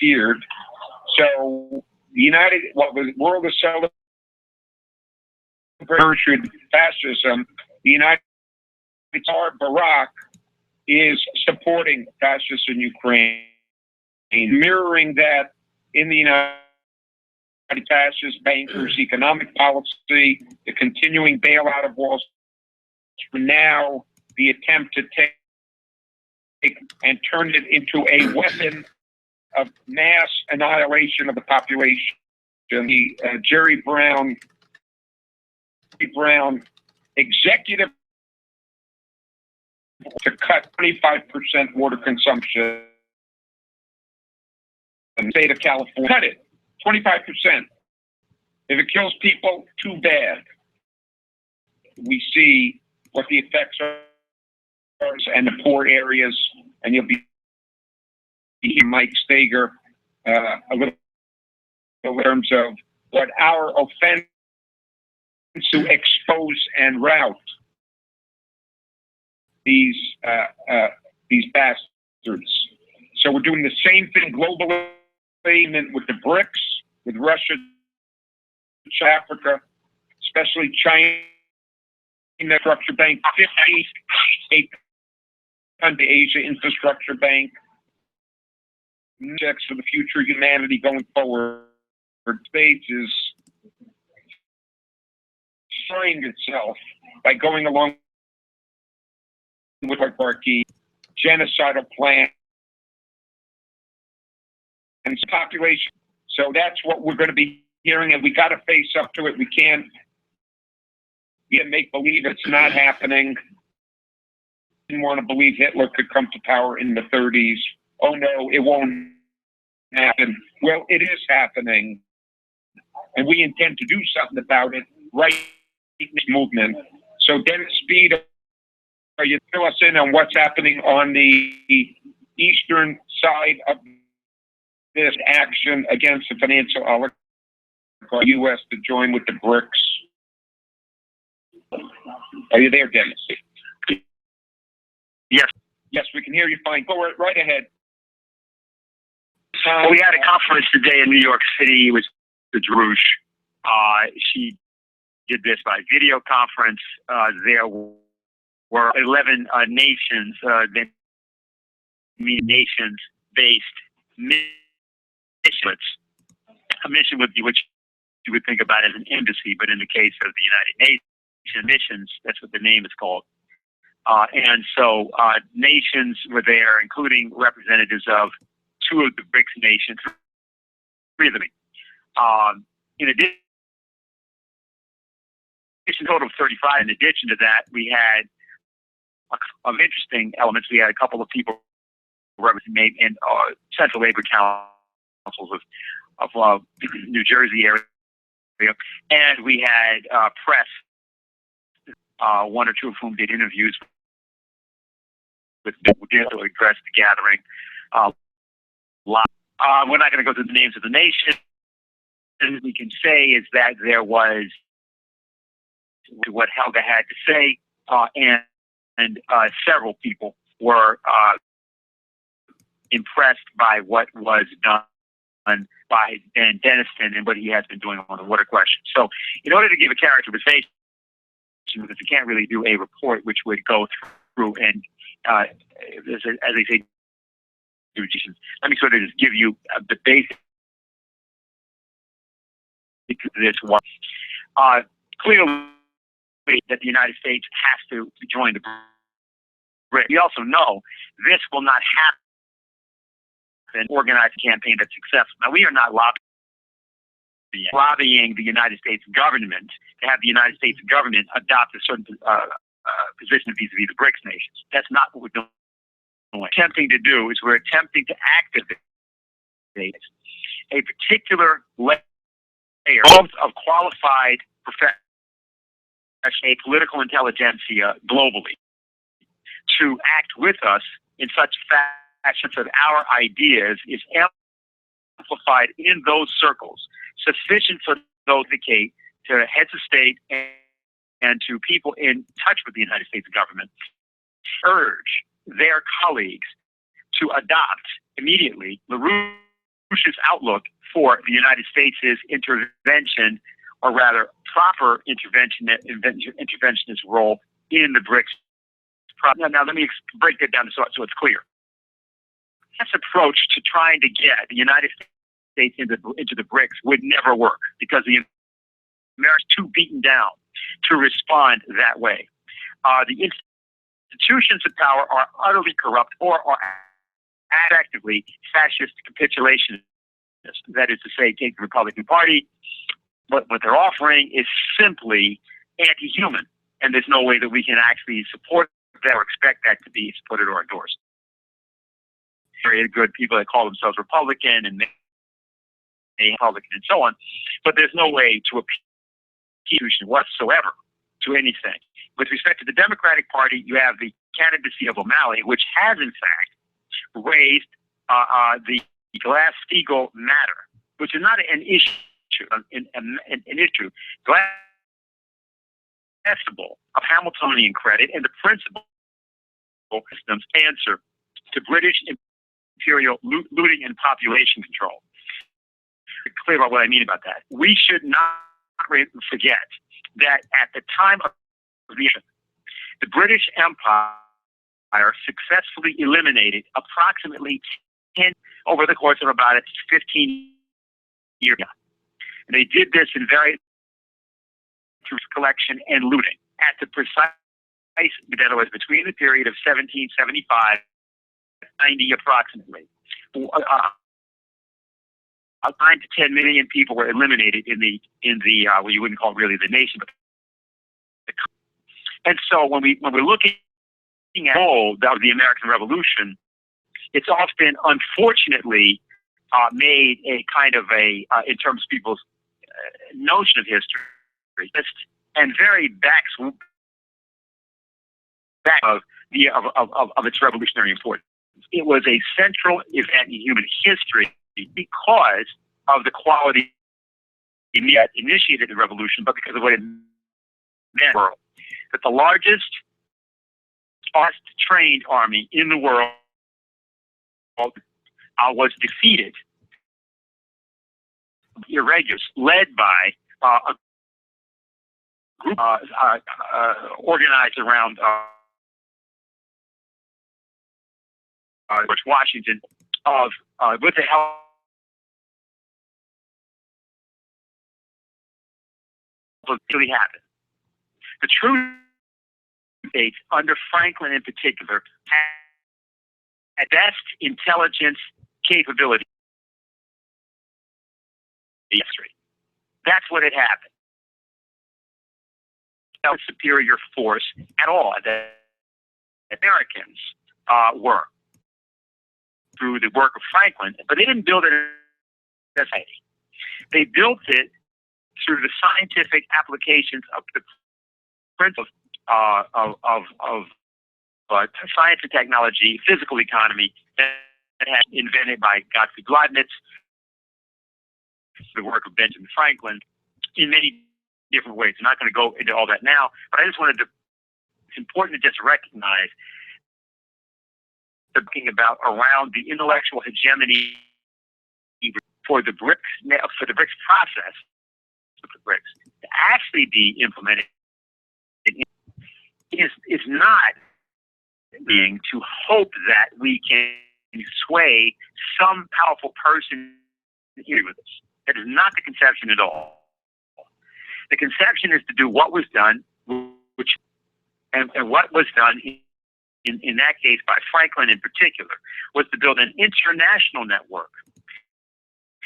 disappeared. So the world is celebrating fascism. The United States, Barack, is supporting fascists in Ukraine, mirroring that in the United States, fascist bankers, economic policy, the continuing bailout of Wall Street, now the attempt to take and turn it into a weapon of mass annihilation of the population. The Jerry Brown executive to cut 25% water consumption in the state of California. Cut it, 25%. If it kills people, too bad. We see what the effects are and the poor areas, and you'll be hearing Mike Stager a little in terms of what our offense to expose and rout these bastards. So we're doing the same thing globally with the BRICS, with Russia, Africa, especially China, Infrastructure Bank, 58 on the Asia Infrastructure Bank. Checks for the future of humanity going forward. States is showing itself by going along with Barkey genocidal plan and population. So that's what we're going to be hearing, and we got to face up to it. We can't make believe it's not happening. Didn't want to believe Hitler could come to power in the 30s. Oh no, it won't happen. Well, it is happening, and we intend to do something about it right in this movement. So Dennis Speed, you fill us in on what's happening on the eastern side of this action against the financial oligarchy, U.S. to join with the BRICS. Are you there, Dennis? Yes. Yes, we can hear you fine. Go right ahead. Well, we had a conference today in New York City with LaRouche. She did this by video conference. There were 11 nations, nations-based missions. A mission would be what you would think about as an embassy, but in the case of the United Nations missions, that's what the name is called. And so nations were there, including representatives of 2 of the BRICS nations, 3 of them. In addition, a total of 35. In addition to that, we had of interesting elements. We had a couple of people represented in Central Labor Councils of New Jersey area, and we had press. 1 or 2 of whom did interviews with people to address the gathering. We're not going to go through the names of the nations. What we can say is that there was what Helga had to say, and several people were impressed by what was done by Dan Denniston and what he has been doing on the water question. So in order to give a characterization, because you can't really do a report which would go through and, as they say, let me sort of just give you the basic of this one. Clearly, that the United States has to join the BRICS. We also know this will not happen. An organized campaign that's successful. Now, we are not lobbying the United States government to have the United States government adopt a certain position vis-a-vis the BRICS nations. That's not what we're doing. What we're attempting to do is we're attempting to activate a particular layer of qualified professionals, a political intelligentsia globally, to act with us in such fashion that our ideas is amplified in those circles, sufficient for those to indicate to heads of state and to people in touch with the United States government, urge their colleagues to adopt immediately LaRouche LaRouche's outlook for the United States' intervention, or rather proper interventionist role in the BRICS. Now let me break that down so it's clear. This approach to trying to get the United States into the BRICS would never work because the Americans are too beaten down to respond that way. The institutions of power are utterly corrupt or are effectively fascist capitulationists. That is to say, take the Republican Party, but what they're offering is simply anti-human, and there's no way that we can actually support that or expect that to be supported or endorsed. Very good people that call themselves Republican and Republican and so on, but there's no way to appeal whatsoever to anything. With respect to the Democratic Party, you have the candidacy of O'Malley, which has in fact raised the Glass-Steagall matter, which is not an issue. An issue. Principle of Hamiltonian credit and the principle system's answer to British imperial looting and population control. Clear about what I mean about that. We should not forget that at the time of the British Empire successfully eliminated approximately 10 over the course of about 15 years. And they did this in various through collection and looting at the precise, that was between the period of 1775 90 approximately. 9 to 10 million people were eliminated in the well, you wouldn't call it really the nation, but and so when we're looking at the role of the American Revolution, it's often unfortunately made a kind of a in terms of people's notion of history and very back of its revolutionary importance. It was a central event in human history because of the quality that initiated the revolution, but because of what it meant in the world. That the largest trained army in the world was defeated. Irregulars, led by a group organized around George Washington with the help of really happened. The true states under Franklin in particular had best intelligence capability. History. That's what had happened. No superior force at all that Americans were through the work of Franklin, but they didn't build it as a society. They built it through the scientific applications of the principles of science and technology, physical economy that had been invented by Gottfried Leibniz, the work of Benjamin Franklin, in many different ways. I'm not going to go into all that now, but I just wanted to, it's important to just recognize talking about around the intellectual hegemony for the BRICS process, for the BRICS to actually be implemented is not being to hope that we can sway some powerful person here with us. That is not the conception at all. The conception is to do what was done, and what was done in that case by Franklin in particular, was to build an international network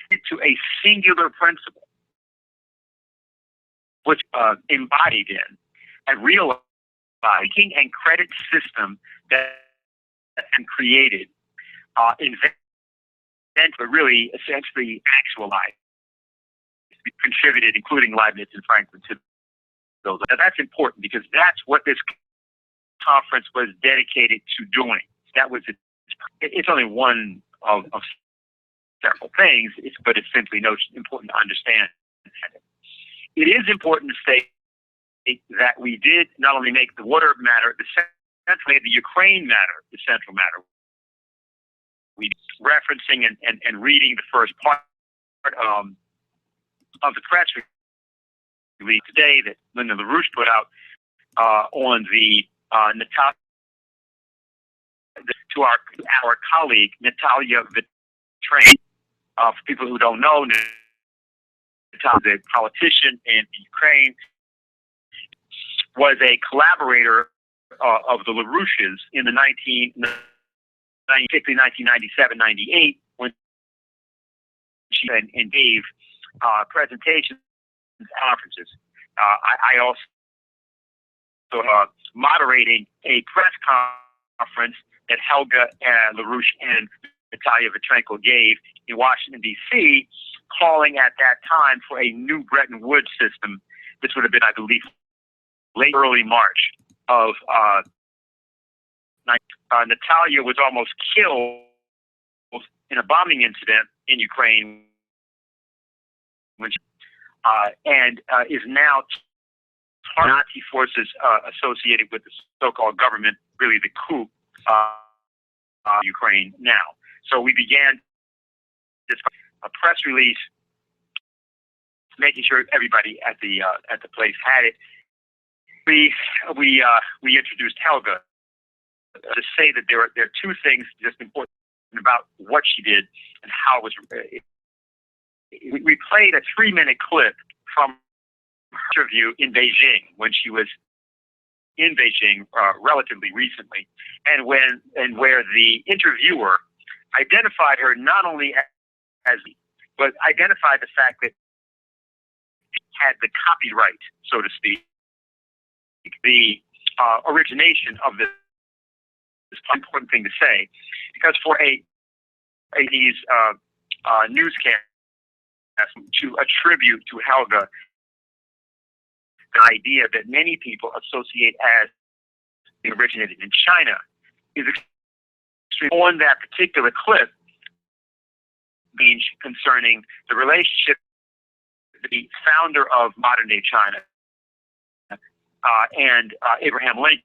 to a singular principle, which embodied in and realized banking and credit system that created, invented, but really essentially actualized, contributed, including Leibniz and Franklin, to those. Now that's important because that's what this conference was dedicated to doing. That was it's only one of several things, but it's simply important to understand. It is important to state that we did not only make the water matter the central, the Ukraine matter the central matter. we referencing and reading the first part of the press release today that Linda LaRouche put out on the Natalia, to our colleague Natalia Vitrain. For people who don't know, Natalia is a politician in Ukraine, was a collaborator of the LaRouches in the particularly 1997-98, when she and gave presentations and conferences. I also moderating a press conference that Helga LaRouche and Natalia Vitrenko gave in Washington, D.C., calling at that time for a new Bretton Woods system. This would have been, I believe, early March of Natalia was almost killed in a bombing incident in Ukraine, and is now Nazi forces associated with the so-called government, really the coup, Ukraine now. So we began a press release, making sure everybody at the place had it. We introduced Helga to say that there are two things just important about what she did and how it was. We played a 3-minute clip from her interview in Beijing when she was in Beijing relatively recently, and where the interviewer identified her not only as, but identified the fact that she had the copyright, so to speak, the origination of this important thing to say, because for these newscasts to attribute to Helga the idea that many people associate as originated in China is extremely. On that particular clip, being concerning the relationship the founder of modern-day China and Abraham Lincoln.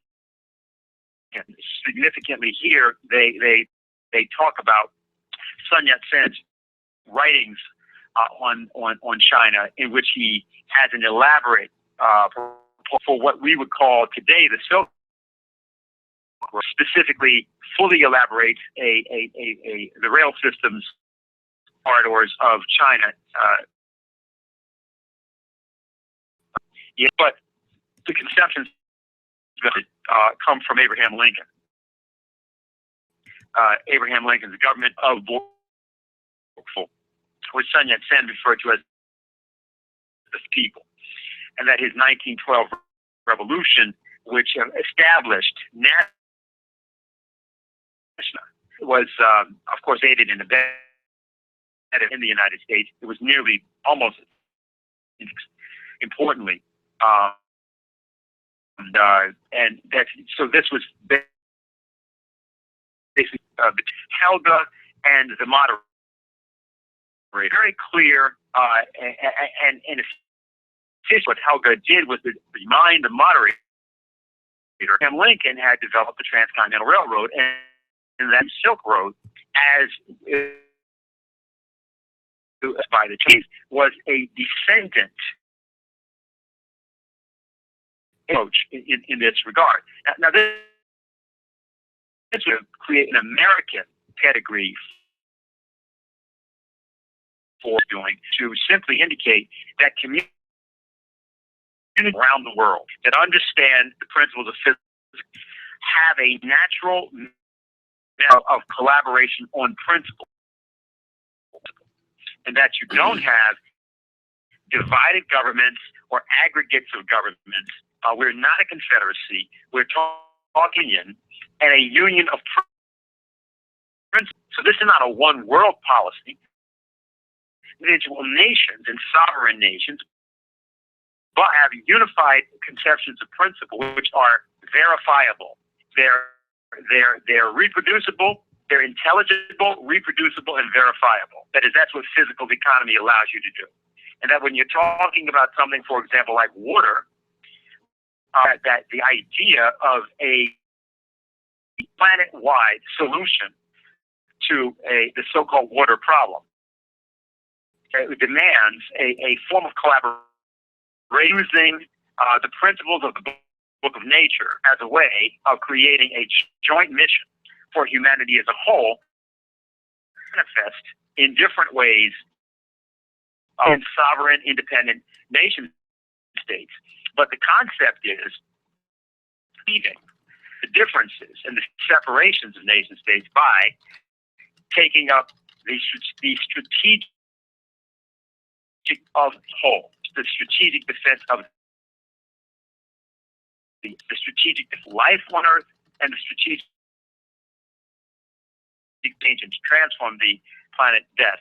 Significantly here, they talk about Sun Yat-sen's writings on China, in which he has an elaborate for what we would call today the Silk Road, specifically fully elaborates the rail systems corridors of China. But the conceptions come from Abraham Lincoln. Abraham Lincoln's government of which Sun Yat-sen referred to as the people, and that his 1912 revolution, which established national, was of course aided and abetted in the United States. It was nearly almost importantly. And that, so this was basically Helga and the moderator. Very clear, and what Helga did was to remind the moderator, and Lincoln had developed the Transcontinental Railroad and that Silk Road as by the Chinese was a descendant approach in this regard. Now this would create an American pedigree for doing to simply indicate that communities around the world that understand the principles of physics have a natural of collaboration on principles, and that you don't have divided governments or aggregates of governments. We're not a confederacy. We're talking in and a union of principles. So this is not a one world policy. Individual nations and sovereign nations but have unified conceptions of principle which are verifiable. They're reproducible, they're intelligible, reproducible, and verifiable. That is, that's what physical economy allows you to do. And that when you're talking about something, for example, like water, that the idea of a planet-wide solution to the so-called water problem. It demands a form of collaboration using the principles of the Book of Nature as a way of creating a joint mission for humanity as a whole, manifest in different ways in sovereign, independent nation states. But the concept is leaving the differences and the separations of nation states by taking up the strategic of the whole, the strategic defense of the strategic life on Earth, and the strategic change to transform the planet death.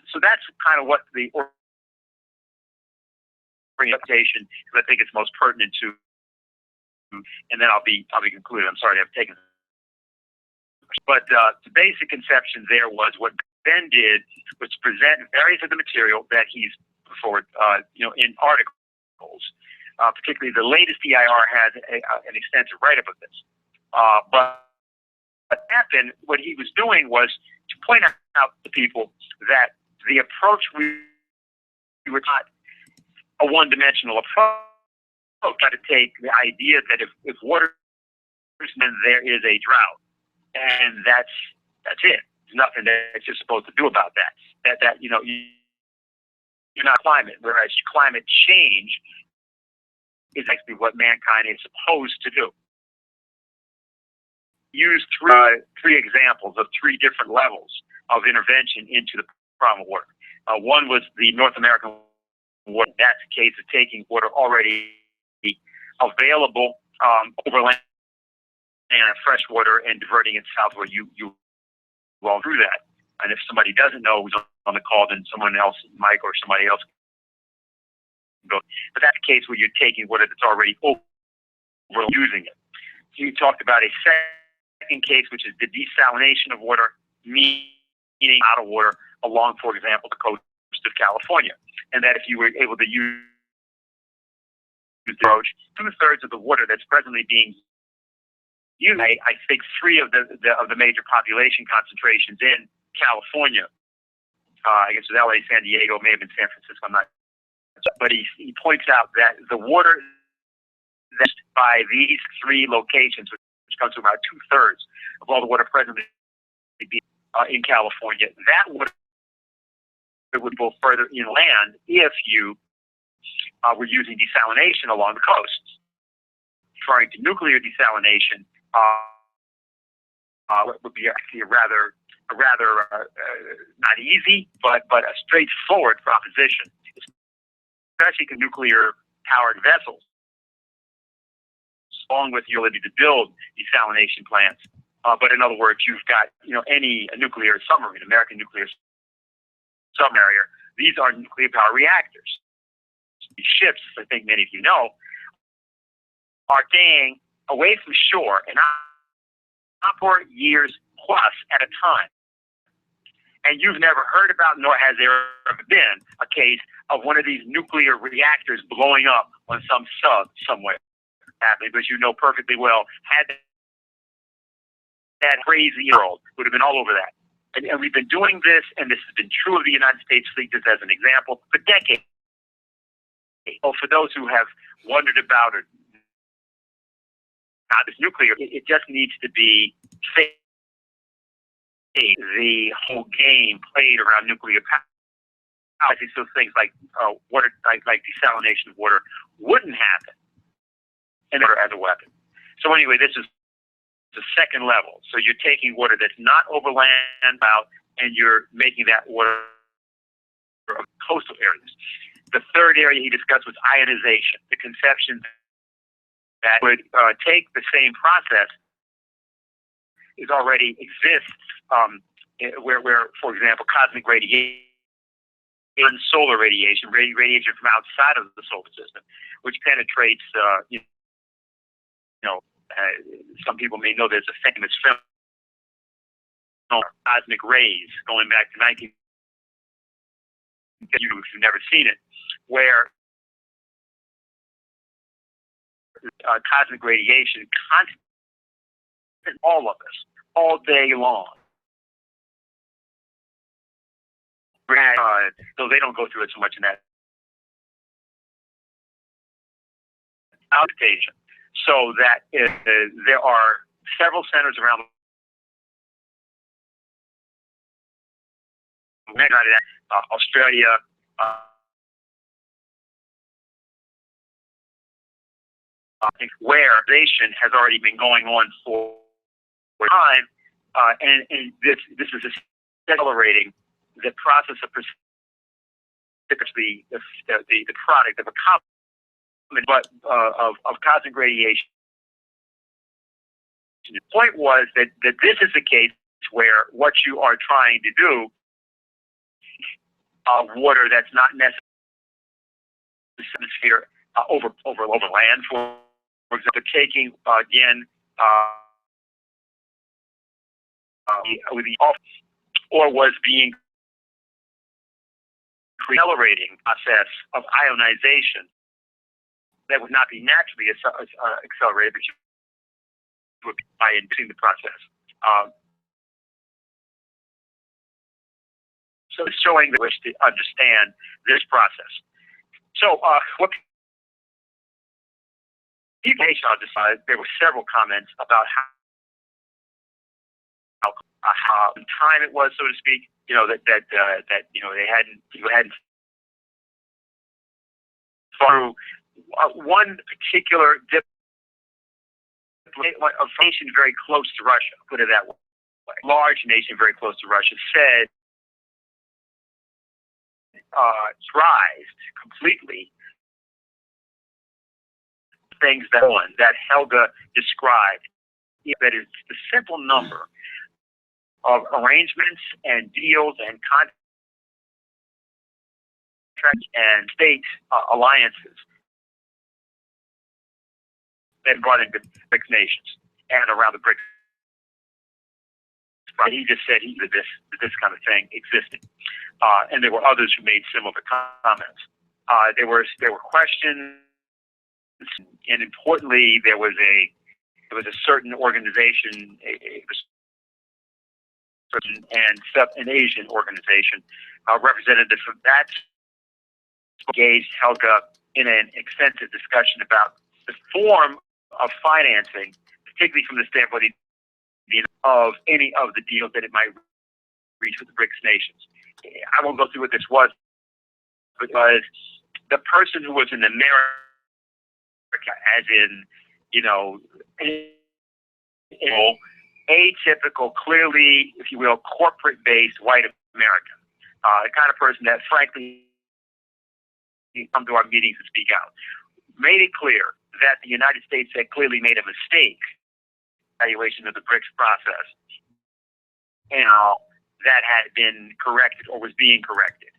So that's kind of what the orientation, because I think it's most pertinent to, and then I'll be concluded. I'm sorry to have taken, but the basic conception there was what Ben did was to present various of the material that he's put forward, in articles. Particularly the latest EIR had an extensive write-up of this. But what happened, what he was doing was to point out to people that the approach we were not a one-dimensional approach. Try to take the idea that if water is, then there is a drought, and that's it. There's nothing that you're supposed to do about that. You're not climate, whereas climate change is actually what mankind is supposed to do. Use three examples of three different levels of intervention into the problem of water. One was the North American water. That's a case of taking water already available overland and fresh water and diverting it southward. You well through that. And if somebody doesn't know who's on the call, then someone else, Mike or somebody else, go. But that's a case where you're taking water that's already over, using it. So you talked about a second case, which is the desalination of water, meaning out of water along, for example, the coast of California. And that if you were able to use the approach, 2/3 of the water that's presently being used, I think 3 of the major population concentrations in California, I guess it was LA, San Diego, may have been San Francisco, I'm not. But he points out that the water that's by these 3 locations, which comes to about 2/3 of all the water presently in California, that water would go further inland if you were using desalination along the coast. Referring to nuclear desalination, would be actually a rather not easy, but a straightforward proposition, especially to nuclear-powered vessels, along with your ability to build desalination plants. But in other words, you've got any nuclear submarine, American nuclear submariner. These are nuclear power reactors. These ships, I think many of you know, are staying away from shore and for years plus at a time. And you've never heard about, nor has there ever been, a case of one of these nuclear reactors blowing up on some sub somewhere. Because you know perfectly well, had that crazy world would have been all over that. And we've been doing this, and this has been true of the United States fleet, just as an example, for decades. Well, for those who have wondered about it, this nuclear, it just needs to be safe. The whole game played around nuclear power. So things like water, like desalination of water, wouldn't happen, and as a weapon. So anyway, this is the second level. So you're taking water that's not overland out, and you're making that water of coastal areas. The third area he discussed was ionization, the conception that would take the same process is already exists, where, for example, cosmic radiation and solar radiation, radiation from outside of the solar system, which penetrates, some people may know there's a famous film, Cosmic Rays, going back to 19. If you've never seen it, where cosmic radiation, constant, all of us, all day long. So they don't go through it so much in that outation. So that there are several centers around the United Australia, where nation has already been going on for time, and this is accelerating the process of the product of a common, but of cosmic radiation. The point was that this is a case where what you are trying to do, water that's not necessarily atmosphere over land, for example, taking again with the or was being accelerating process of ionization that would not be naturally accelerated, but you would be by inducing the process. So it's showing the wish to understand this process. So what I'll decide, there were several comments about how time it was, so to speak. You know that you know they hadn't through one particular a nation very close to Russia, put it that way, large nation very close to Russia, said thrived completely things that Helga described. That is the simple number of arrangements and deals and contracts and state alliances that brought in the BRICS nations and around the BRICS. He just said this kind of thing existed, and there were others who made similar comments. There were questions, and importantly, there was a certain organization, an Asian organization, representative from that engaged Helga in an extensive discussion about the form of financing, particularly from the standpoint of any of the deals that it might reach with the BRICS nations. I won't go through what this was, because the person who was in America, as in, atypical, clearly, if you will, corporate-based white American, the kind of person that, frankly, come to our meetings and speak out, made it clear that the United States had clearly made a mistake evaluation of the BRICS process, and that had been corrected or was being corrected.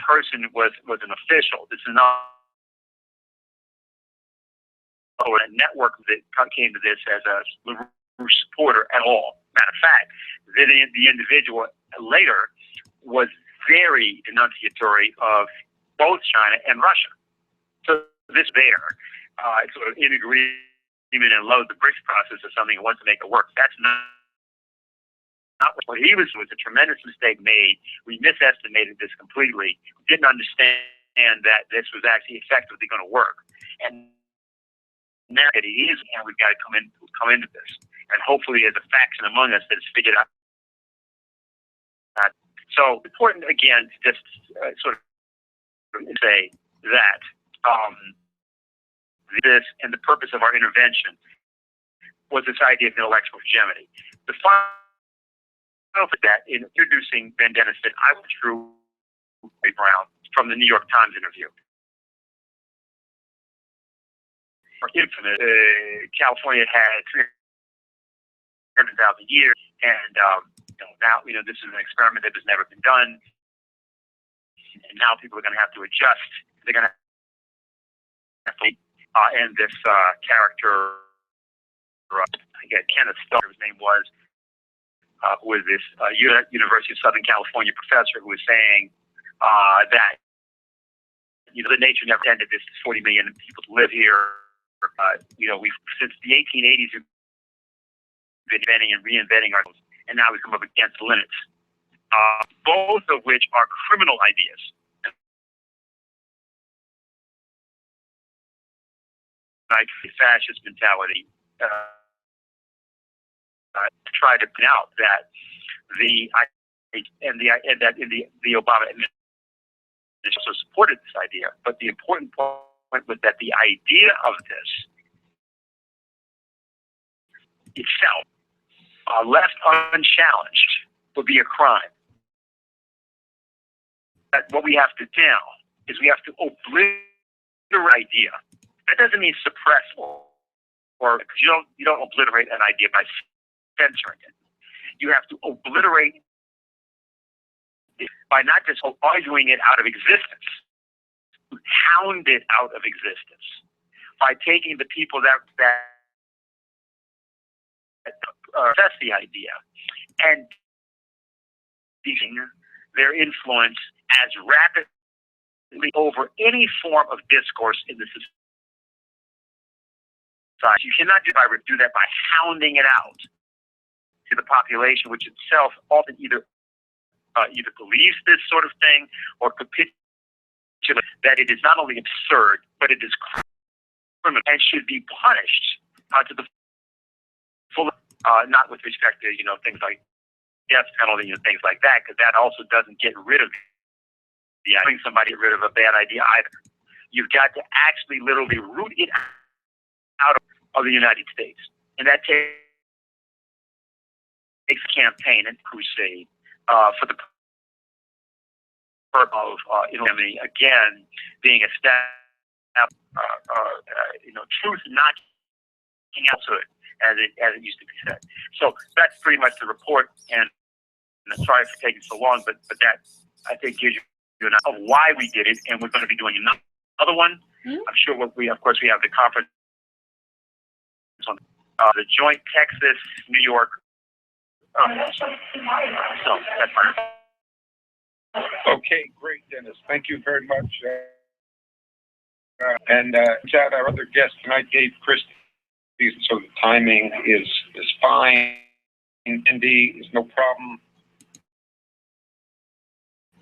Person was an official. This is not a network that came to this as a LaRouche supporter at all. Matter of fact, the individual later was very denunciatory of both China and Russia. So this sort of in agreement and loathed the BRICS process as something he wants to make it work. That's not what he was a tremendous mistake made. We misestimated this completely. We didn't understand that this was actually effectively going to work. And now that it is, and we've got to come into this. And hopefully there's a faction among us that has figured out. So important, again, to just sort of say that this and the purpose of our intervention was this idea of intellectual hegemony. The final for that, in introducing Ben Dennis, that I withdrew Brown from the New York Times interview. Infamous, California had 300,000 years, and now this is an experiment that has never been done, and now people are going to have to adjust. They're going to have to, and this character, again, Kenneth Starr, his name was this University of Southern California professor who was saying that the nature never intended this 40 million people to live here. We've since the 1880s inventing and reinventing ourselves, and now we come up against limits, both of which are criminal ideas. Like the fascist mentality, try to point out that the Obama administration also supported this idea, but the important point was that the idea of this itself, left unchallenged, would be a crime. That what we have to do now is we have to obliterate the idea. That doesn't mean suppress or because you don't obliterate an idea by censoring it. You have to obliterate it by not just arguing it out of existence, hound it out of existence, by taking the people that possess the idea and using their influence as rapidly over any form of discourse in the society. You cannot do that by hounding it out to the population, which itself often either believes this sort of thing or capitulates that it is not only absurd, but it is criminal and should be punished to the full. Not with respect to things like death penalty and things like that, because that also doesn't get rid of having somebody get rid of a bad idea either. You've got to actually literally root it out of the United States, and that takes a campaign and crusade for the purpose of again being established. Truth not falsehood, as it used to be said. So that's pretty much the report, and I'm sorry for taking so long, but that I think gives you enough of why we did it, and we're going to be doing another one. I'm sure of course we have the conference on the joint Texas-New York. So that's fine. Okay, great, Dennis. Thank you very much. And Chad, our other guest tonight, Dave Christie. So the timing is fine. Indy is no problem.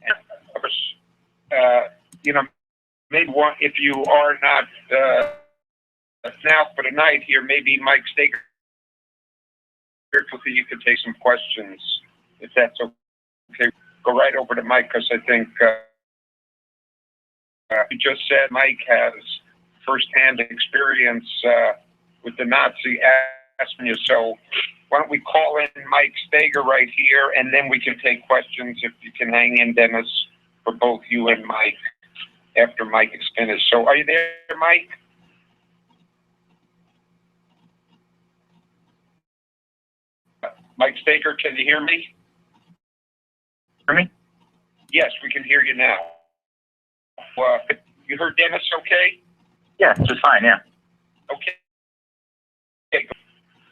And of course, maybe if you are not now for tonight here, maybe Mike Staker, you could take some questions if that's okay. Go right over to Mike, because I think you just said Mike has firsthand experience with the Nazi aspect. So why don't we call in Mike Stager right here, and then we can take questions if you can hang in, Dennis, for both you and Mike after Mike is finished. So are you there, Mike? Mike Staker, can you hear me? Hear me? Yes, we can hear you now. You heard Dennis okay? Yeah, just fine, yeah. Okay.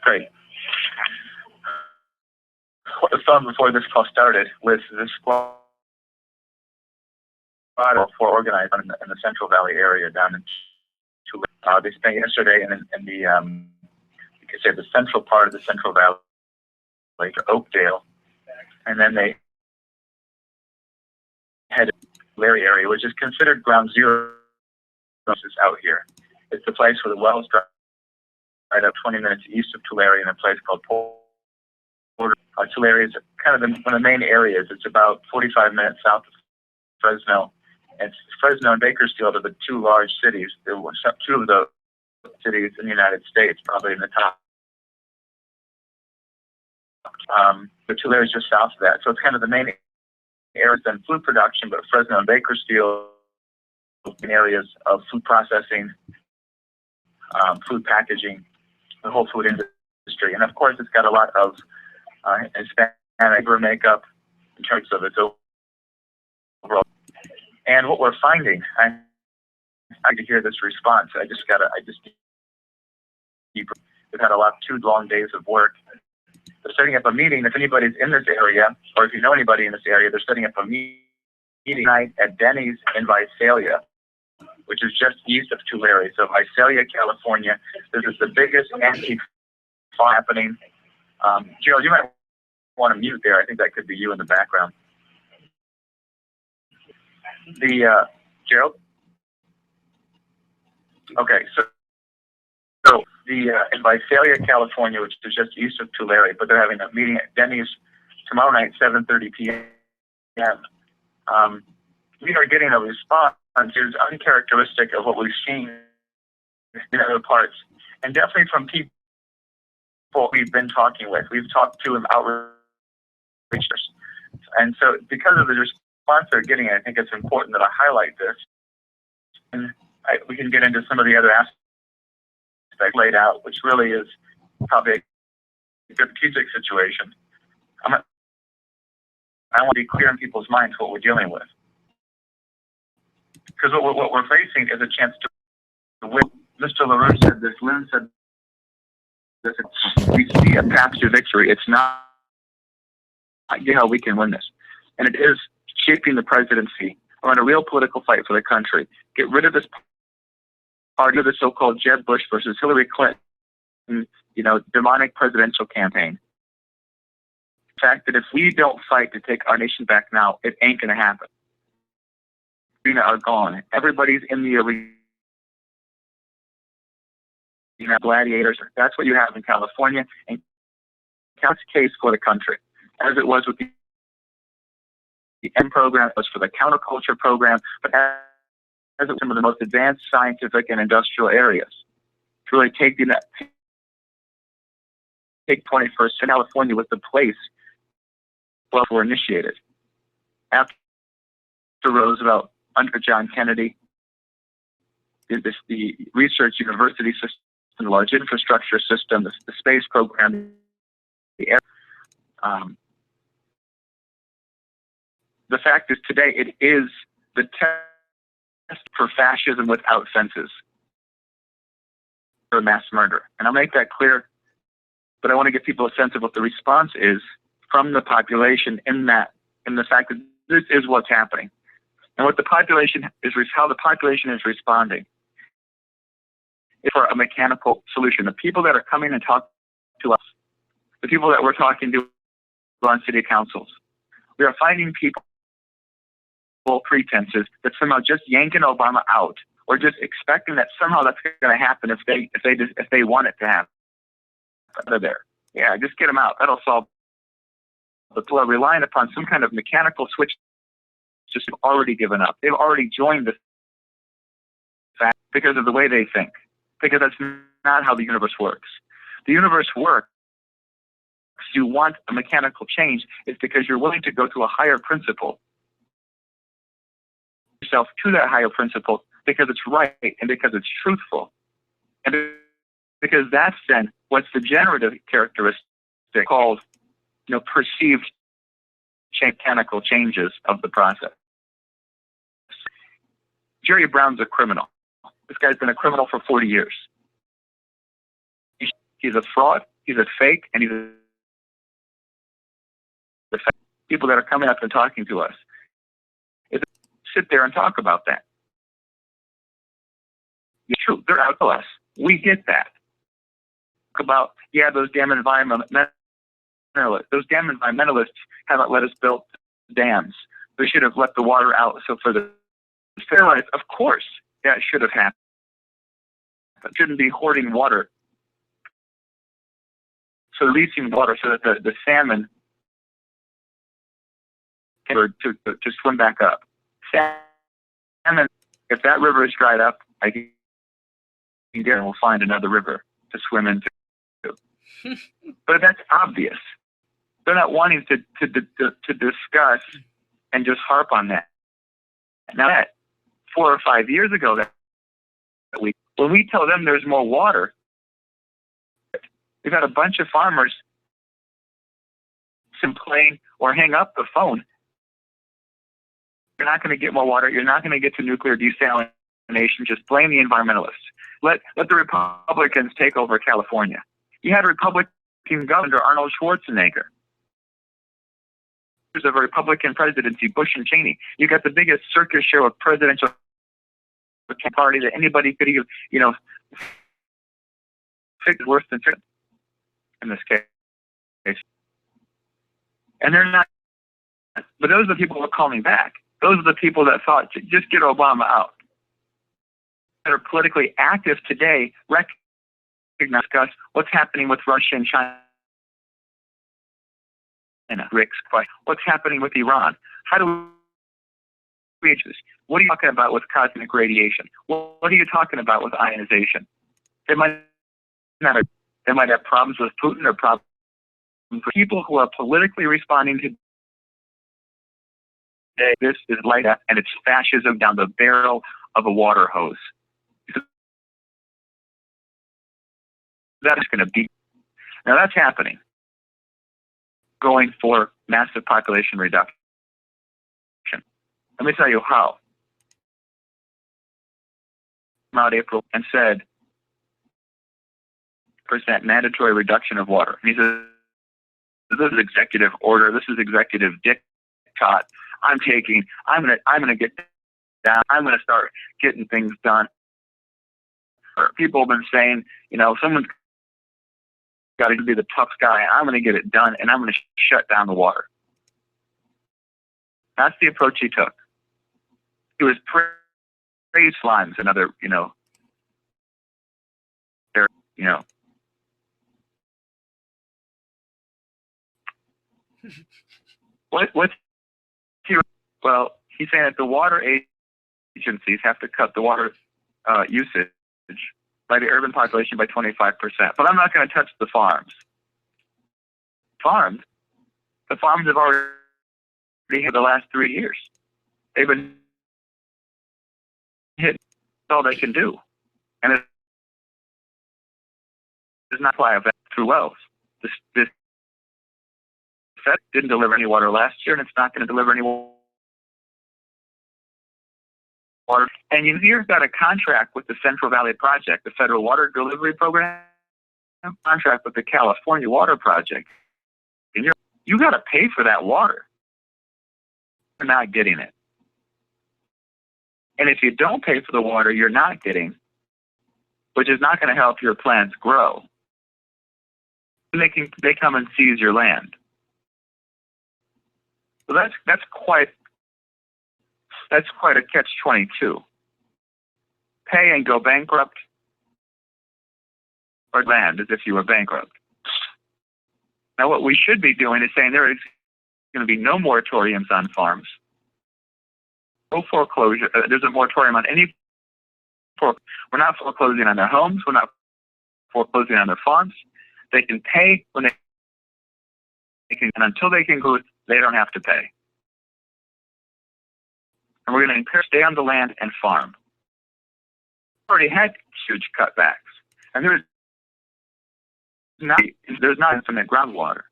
Great. What was done before this call started with this squad for organized in the Central Valley area down in Tulare. They spent yesterday in the you could say the central part of the Central Valley, like Oakdale, and then they headed to the Tulare area, which is considered ground zero out here. It's the place where the wells dry right up 20 minutes east of Tulare in a place called Porter. Tulare is kind of one of the main areas. It's about 45 minutes south of Fresno. And Fresno and Bakersfield are the two large cities. They're two of the cities in the United States, probably in the top. But Tulare is just south of that. So it's kind of the main areas in food production, but Fresno and Bakersfield in areas of food processing, food packaging, the whole food industry. And of course, it's got a lot of Hispanic makeup in terms of its overall. And what we're finding, I can hear this response. We've had two long days of work. They're setting up a meeting. If anybody's in this area, or if you know anybody in this area, they're setting up a meeting tonight at Denny's in Visalia, which is just east of Tulare. So Visalia, California. This is the biggest antique happening Gerald, you might want to mute there. I think that could be you in the background. Gerald? Okay, so in Visalia, California, which is just east of Tulare, but they're having a meeting at Denny's tomorrow night, 7:30 p.m. We are getting a response that is uncharacteristic of what we've seen in other parts, and definitely from people we've been talking with. We've talked to outreachers, and so because of the response they're getting, I think it's important that I highlight this. And we can get into some of the other aspects laid out, which really is probably a good strategic situation. I want to be clear in people's minds what we're dealing with. Because what we're facing is a chance to win. Mr. LaRouche said this, Lynn said this, we see a path to victory. It's not how we can win this. And it is shaping the presidency. We're in a real political fight for the country. Get rid of this party of the so-called Jeb Bush versus Hillary Clinton, demonic presidential campaign. The fact that if we don't fight to take our nation back now, it ain't going to happen. We are gone. Everybody's in the arena. Gladiators. That's what you have in California, and that's the case for the country, as it was with the M program, was for the counterculture program, but as it was some of the most advanced scientific and industrial areas. To really take 21st in California was the place where were initiated. After Roosevelt, under John Kennedy, the research university system, the large infrastructure system, the space program, the air. The fact is today it is the test for fascism without fences, for mass murder. And I'll make that clear, but I want to give people a sense of what the response is from the population in the fact that this is what's happening. And what the population is, how the population is responding is for a mechanical solution. The people that are coming and talking to us, the people that we're talking to on city councils, we are finding people pretenses that somehow just yanking Obama out, or just expecting that somehow that's going to happen if they want it to happen. They're there. Yeah, just get them out. That'll solve. But people are relying upon some kind of mechanical switch. Just already given up. They've already joined the fact because of the way they think. Because that's not how the universe works. The universe works. You want a mechanical change is because you're willing to go to a higher principle. Yourself to that higher principle because it's right and because it's truthful. And because that's then what's the generative characteristic called, perceived mechanical changes of the process. Jerry Brown's a criminal. This guy's been a criminal for 40 years. He's a fraud, he's a fake, and he's a fake. People that are coming up and talking to us, sit there and talk about that. It's true, they're out to us. We get that. Talk about, those damn environmentalists. Those damn environmentalists haven't let us build dams. They should have let the water out. So for the sterilize, of course, that should have happened. It shouldn't be hoarding water. So releasing water so that the salmon can to swim back up. Salmon, if that river is dried up, I can get and we'll find another river to swim into. But that's obvious. They're not wanting to discuss and just harp on that. Now, that 4 or 5 years ago, when we tell them there's more water, we've had a bunch of farmers complain or hang up the phone. You're not going to get more water. You're not going to get to nuclear desalination. Just blame the environmentalists. Let the Republicans take over California. You had a Republican governor, Arnold Schwarzenegger. Of a Republican presidency, Bush and Cheney. You got the biggest circus show of presidential party that anybody could even, fix worse than in this case. And they're not, but those are the people who are calling back. Those are the people that thought, just get Obama out. That are politically active today, discuss what's happening with Russia and China. Rick's question, what's happening with Iran? How do we reach this? What are you talking about with cosmic radiation? What are you talking about with ionization? They might have problems with Putin or problems with people who are politically responding to today. This is like that, and it's fascism down the barrel of a water hose. That is going to be. Now that's happening. Going for massive population reduction. Let me tell you how. Came out April and said % mandatory reduction of water. And he says, this is executive order. This is executive diktat. I'm gonna get down. I'm gonna start getting things done. People have been saying, someone's got to be the tough guy. I'm going to get it done, and I'm going to shut down the water. That's the approach he took. He was praise slimes and other, What's he? Well, he's saying that the water agencies have to cut the water usage by the urban population by 25%. But I'm not going to touch the farms. The farms have already had the last 3 years. They've been hit. That's all they can do. And it does not apply through wells. This set didn't deliver any water last year, and it's not going to deliver any water. And you've got a contract with the Central Valley Project, the Federal Water Delivery Program, contract with the California Water Project. And you got to pay for that water. You're not getting it. And if you don't pay for the water you're not getting, which is not going to help your plants grow, they come and seize your land. So that's quite a catch-22. Pay and go bankrupt, or land as if you were bankrupt. Now, what we should be doing is saying there is going to be no moratoriums on farms, no foreclosure. There's a moratorium on any. We're not foreclosing on their homes. We're not foreclosing on their farms. They can pay when they can, and until they can go, they don't have to pay. And we're going to encourage stay on the land and farm. We already had huge cutbacks, and there's not infinite groundwater.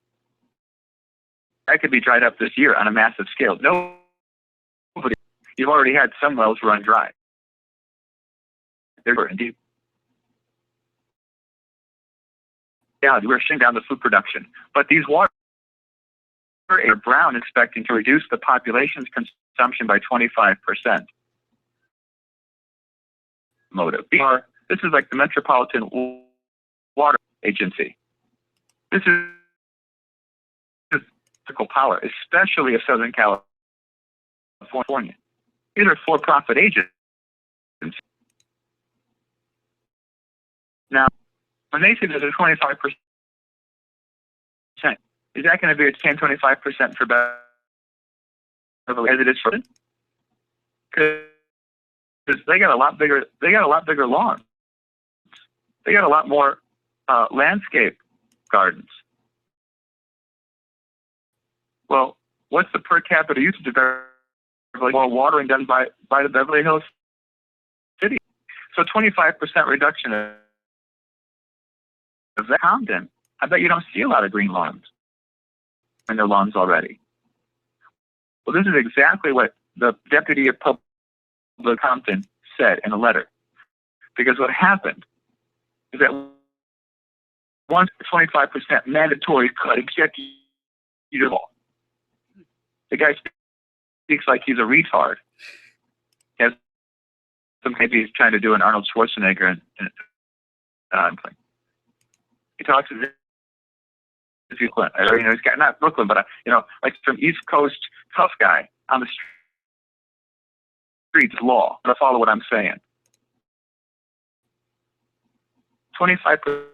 That could be dried up this year on a massive scale. Nobody. You've already had some wells run dry. They're deep. Yeah, we're shutting down the food production, but these water are Brown expecting to reduce the population's consumption by 25%. Motive. This is like the Metropolitan Water Agency. This is political power, especially of Southern California. These are for-profit agencies. Now, when they say there's a 25%, is that going to be the same 25% for Beverly as it is for them? Because they got a lot bigger. They got a lot bigger lawns. They got a lot more landscape gardens. Well, what's the per capita usage of Beverly? More watering done by the Beverly Hills City. So 25% reduction of that. Compton, I bet you don't see a lot of green lawns in their lawns already. Well, this is exactly what the deputy of Public Compton said in a letter. Because what happened is that once 25% mandatory cut executive law, the guy speaks like he's a retard. Maybe he's trying to do an Arnold Schwarzenegger thing. He talks as Brooklyn. Or, he's got not Brooklyn, but like some East Coast tough guy on the streets law. To follow what I'm saying. 25%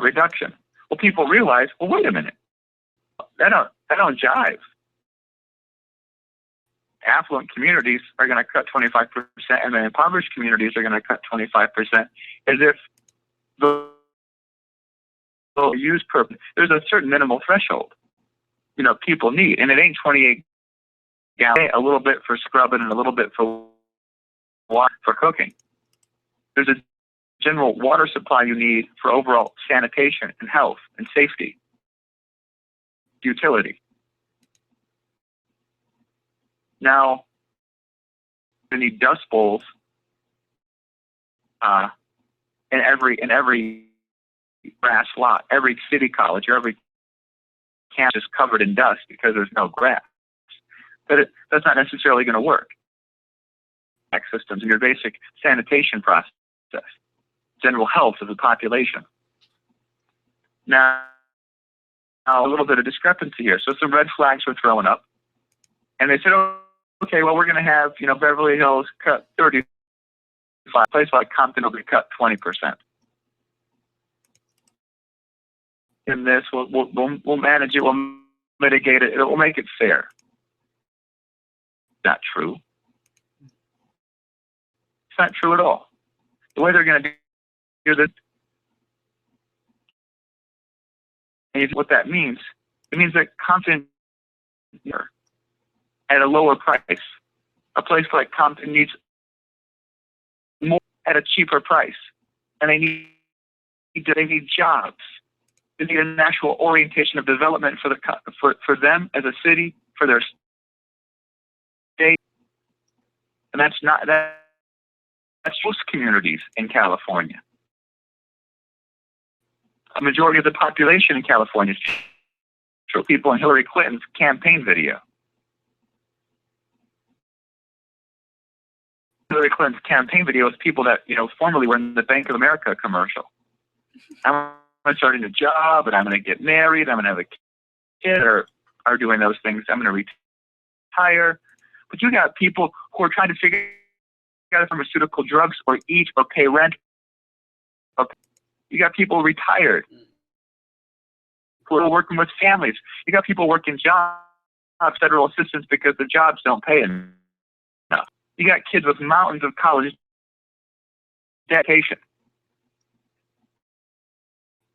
reduction. Well, people realize, well, wait a minute, that don't jive. Affluent communities are going to cut 25%, and the impoverished communities are going to cut 25%, as if the use purpose. There's a certain minimal threshold, people need, and it ain't 28 gallons. A little bit for scrubbing and a little bit for water for cooking. There's a general water supply you need for overall sanitation and health and safety, utility. Now, you need dust bowls in every grass lot, every city college, or every campus is covered in dust because there's no grass. But that's not necessarily going to work. Systems and your basic sanitation process, general health of the population. Now, a little bit of discrepancy here. So some red flags were thrown up, and they said, okay, well, we're going to have, Beverly Hills cut 35%. A place like Compton will be cut 20%. In this, we'll manage it, we'll mitigate it, we'll make it fair. Not true. It's not true at all. The way they're going to do this, and what that means, it means that Compton at a lower price. A place like Compton needs more at a cheaper price, and they need jobs. They need a national orientation of development for them as a city, for their state, and that's most communities in California. A majority of the population in California show people in Hillary Clinton's campaign video. Hillary Clinton's campaign video is people that, formerly were in the Bank of America commercial. I'm starting a job, and I'm going to get married, I'm going to have a kid, or are doing those things. I'm going to retire. But you got people who are trying to figure out pharmaceutical drugs or eat or pay rent. You got people retired who are working with families. You got people working jobs, federal assistance because the jobs don't pay enough. You got kids with mountains of college dedication.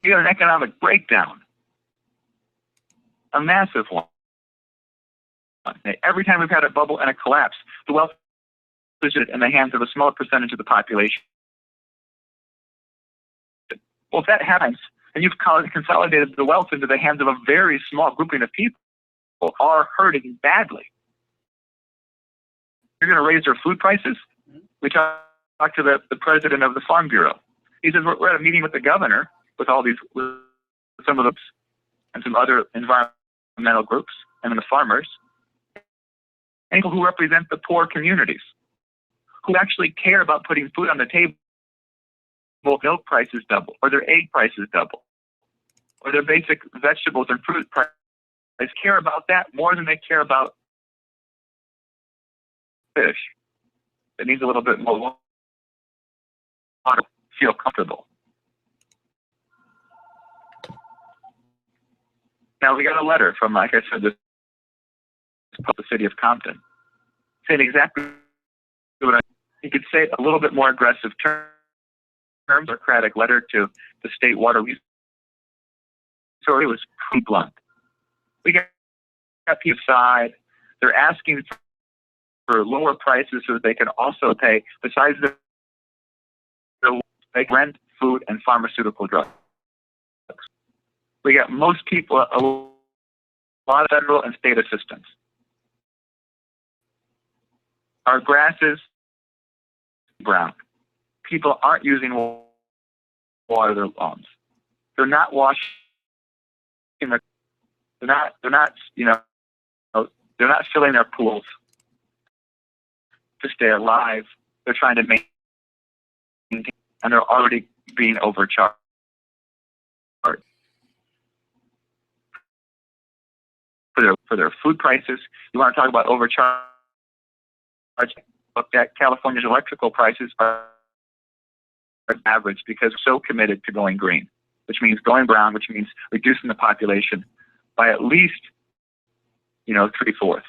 You got an economic breakdown, a massive one. Every time we've had a bubble and a collapse, the wealth is in the hands of a small percentage of the population. Well, if that happens, and you've consolidated the wealth into the hands of a very small grouping of people, are hurting badly. You're going to raise their food prices? We talked to the president of the Farm Bureau. He says, we're at a meeting with the governor, with some of the, and some other environmental groups, and then the farmers, and people who represent the poor communities, who actually care about putting food on the table. Milk prices double, or their egg prices double, or their basic vegetables and fruit prices. They care about that more than they care about fish. It needs a little bit more water to feel comfortable. Now, we got a letter from, like I said, the city of Compton, saying exactly what you could say a little bit more aggressive terms. Democratic letter to the state water resources. So it was pretty blunt. We got people side. They're asking for lower prices so that they can also pay, besides the rent, food, and pharmaceutical drugs. We got most people, a lot of federal and state assistance. Our grass is brown. People aren't using water their lawns. They're not washing. They're not filling their pools to stay alive. They're trying to maintain, and they're already being overcharged. for their food prices. You want to talk about overcharge? Look at California's electrical prices are average because we're so committed to going green, which means going brown, which means reducing the population by at least, 3/4,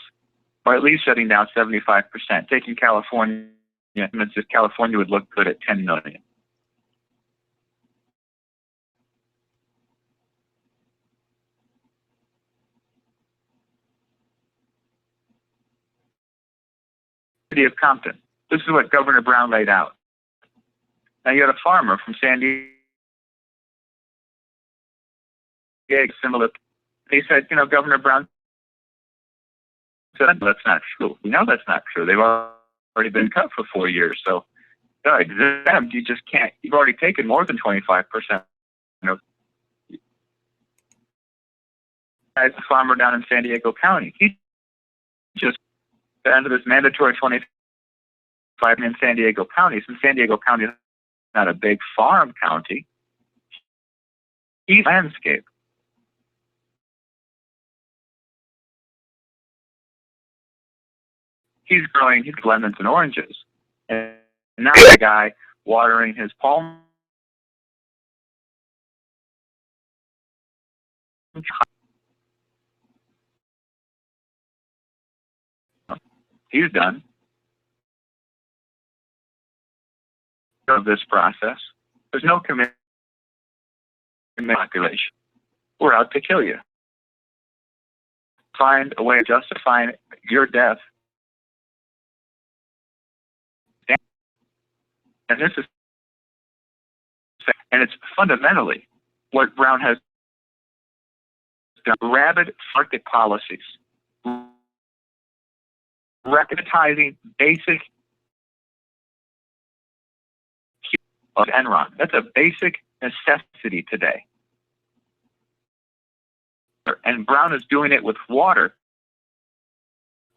or at least shutting down 75%. Taking California, California would look good at 10 million. City of Compton. This is what Governor Brown laid out. Now you had a farmer from San Diego, similar. He said, Governor Brown said that's not true. We know that's not true. They've already been cut for 4 years. So, exempt, you just can't. You've already taken more than 25%. As a farmer down in San Diego County, he just the end of this mandatory 25 in San Diego County. Since San Diego County is not a big farm county, he's landscape. He's growing lemons and oranges, and now the guy watering his palm. He's done of this process. There's no commitment in the population. We're out to kill you. Find a way of justifying your death. And this is, and it's fundamentally what Brown has done. Rabid market policies, recognizing basic of Enron. That's a basic necessity today. And Brown is doing it with water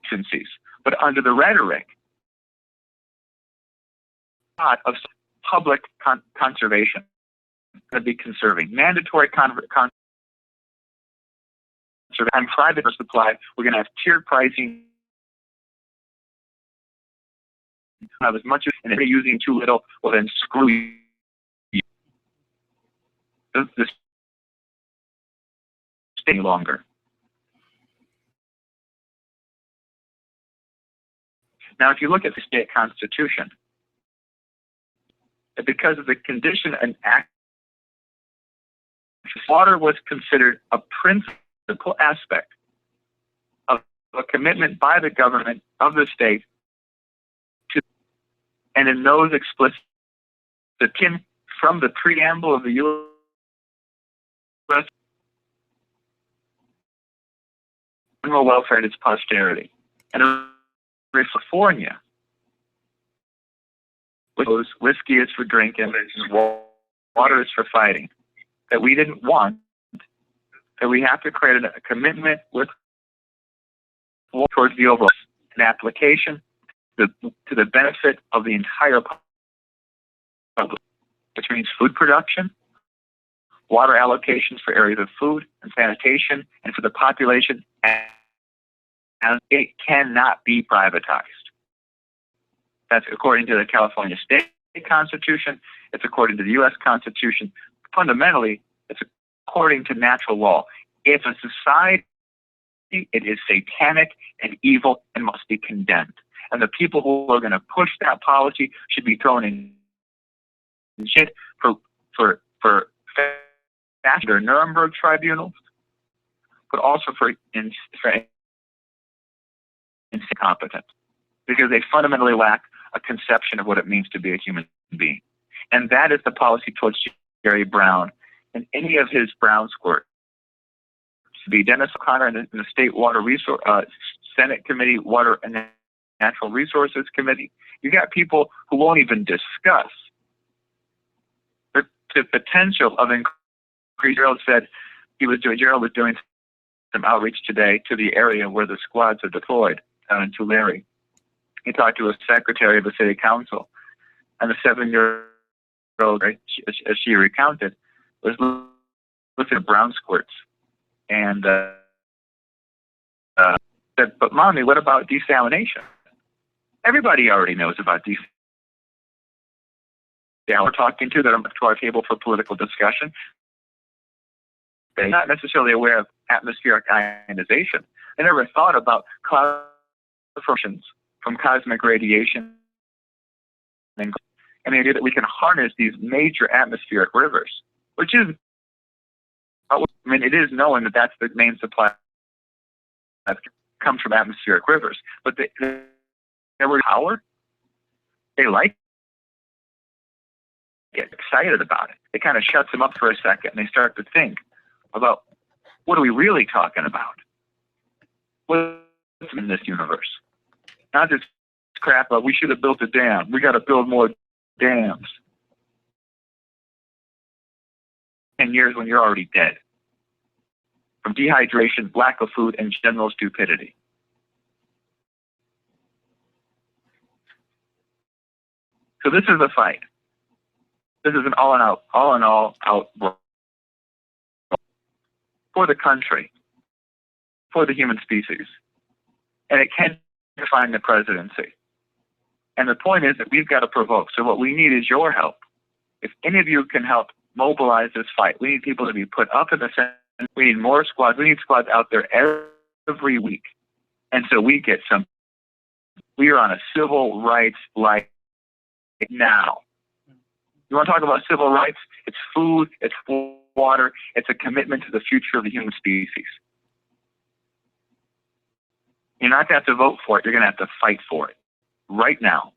agencies, but under the rhetoric of public conservation. Going to be conserving mandatory conservation and private supply. We're going to have tiered pricing. Have as much as, and if you're using too little, well then screw you. This stay longer. Now, if you look at the state constitution, because of the condition and act, water was considered a principal aspect of a commitment by the government of the state to, and in those explicit, from the preamble of the U.S. general welfare and its posterity, and California. Whiskey is for drinking, water is for fighting. That we didn't want, that we have to create a commitment with towards the overall an application to the benefit of the entire public, which means food production, water allocations for areas of food and sanitation, and for the population, and it cannot be privatized. That's according to the California state constitution. It's according to the U.S. Constitution. Fundamentally, it's according to natural law. If a society, it is satanic and evil and must be condemned. And the people who are going to push that policy should be thrown in shit for faster Nuremberg tribunals, but also for incompetence, because they fundamentally lack a conception of what it means to be a human being. And that is the policy towards Jerry Brown and any of his brown squirts. To be Dennis O'Connor in the State Water Resource Senate Committee, Water and Natural Resources Committee. You got people who won't even discuss the potential of increase. Gerald said Gerald was doing some outreach today to the area where the squads are deployed down in Tulare. He talked to a secretary of the city council, and the 7-year-old, as she recounted, was looking at brown squirts, and said, but Mommy, what about desalination? Everybody already knows about desalination. We're talking to that are to our table for political discussion. They're not necessarily aware of atmospheric ionization. They never thought about cloud formations from cosmic radiation and the idea that we can harness these major atmospheric rivers, which is, I mean, it is known that that's the main supply that comes from atmospheric rivers. But they were power. They like get excited about it. It kind of shuts them up for a second, and they start to think about, what are we really talking about? What's in this universe? Not this crap of, we should have built a dam. We got to build more dams. 10 years when you're already dead. From dehydration, lack of food, and general stupidity. So this is the fight. This is an all in all out for the country, for the human species. And it can define the presidency. And the point is that we've got to provoke. So what we need is your help. If any of you can help mobilize this fight, we need people to be put up in the center. We need more squads. We need squads out there every week. And so we get some. We are on a civil rights like now. You want to talk about civil rights? It's food, it's water, it's a commitment to the future of the human species. You're not going to have to vote for it. You're going to have to fight for it right now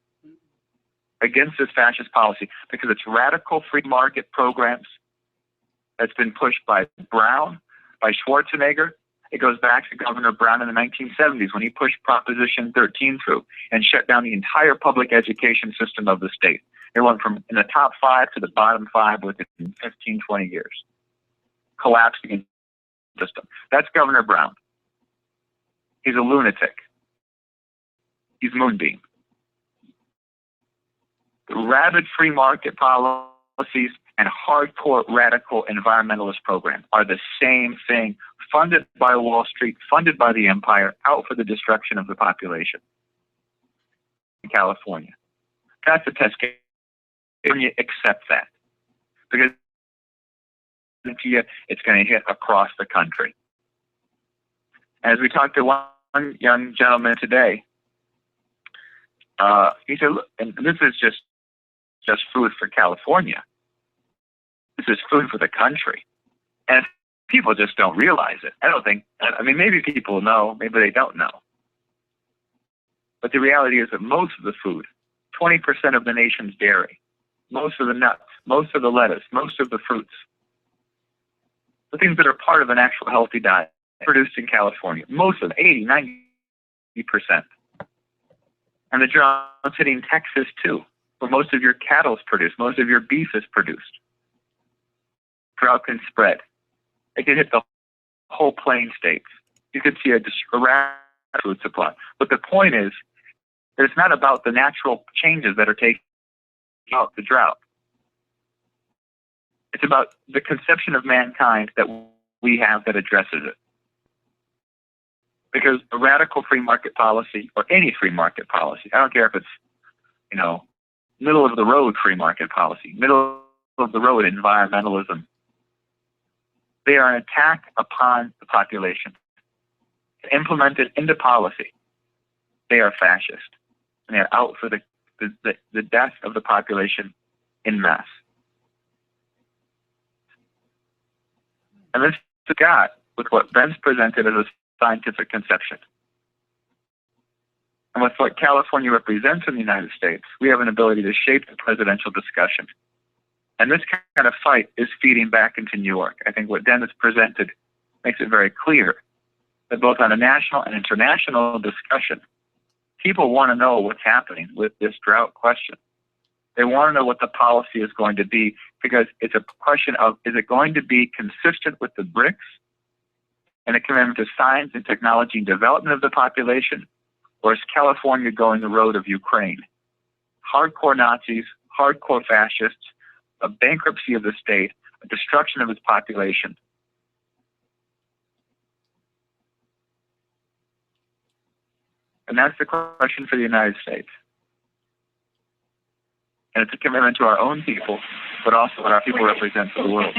against this fascist policy, because it's radical free market programs that's been pushed by Brown, by Schwarzenegger. It goes back to Governor Brown in the 1970s when he pushed Proposition 13 through and shut down the entire public education system of the state. It went from in the top 5 to the bottom 5 within 15, 20 years. Collapsing the system. That's Governor Brown. He's a lunatic. He's moonbeam. The rabid free market policies and hardcore radical environmentalist program are the same thing, funded by Wall Street, funded by the empire, out for the destruction of the population in California. That's a test case. You accept that, because it's going to hit across the country. As we talked to one young gentleman today, he said, look, and this is just food for California. This is food for the country. And people just don't realize it. I mean, maybe people know, maybe they don't know. But the reality is that most of the food, 20% of the nation's dairy, most of the nuts, most of the lettuce, most of the fruits, the things that are part of an actual healthy diet, produced in California, most of them, 80, 90%. And the droughts hitting Texas too, where most of your cattle is produced, most of your beef is produced. Drought can spread. It can hit the whole plain states. You could see a rapid food supply. But the point is that it's not about the natural changes that are taking out the drought. It's about the conception of mankind that we have that addresses it. Because a radical free market policy, or any free market policy, I don't care if it's, middle of the road free market policy, middle of the road environmentalism, they are an attack upon the population. Implemented into policy, they are fascist. And they are out for the death of the population en masse. And this got with what Ben's presented as a scientific conception. And with what California represents in the United States, we have an ability to shape the presidential discussion. And this kind of fight is feeding back into New York. I think what Dennis presented makes it very clear that both on a national and international discussion, people want to know what's happening with this drought question. They want to know what the policy is going to be, because it's a question of, is it going to be consistent with the BRICS and a commitment to science and technology and development of the population, or is California going the road of Ukraine? Hardcore Nazis, hardcore fascists, a bankruptcy of the state, a destruction of its population. And that's the question for the United States. And it's a commitment to our own people, but also what our people represent for the world.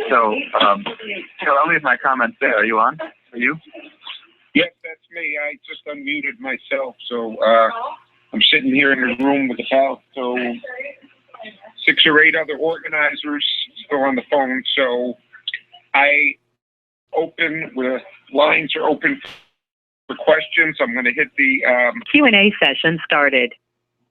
So I'll leave my comments there. Are you on? Are you? Yes, that's me. I just unmuted myself, so I'm sitting here in the room with about 6 or 8 other organizers still on the phone. So lines are open for questions. I'm going to hit the Q&A session started.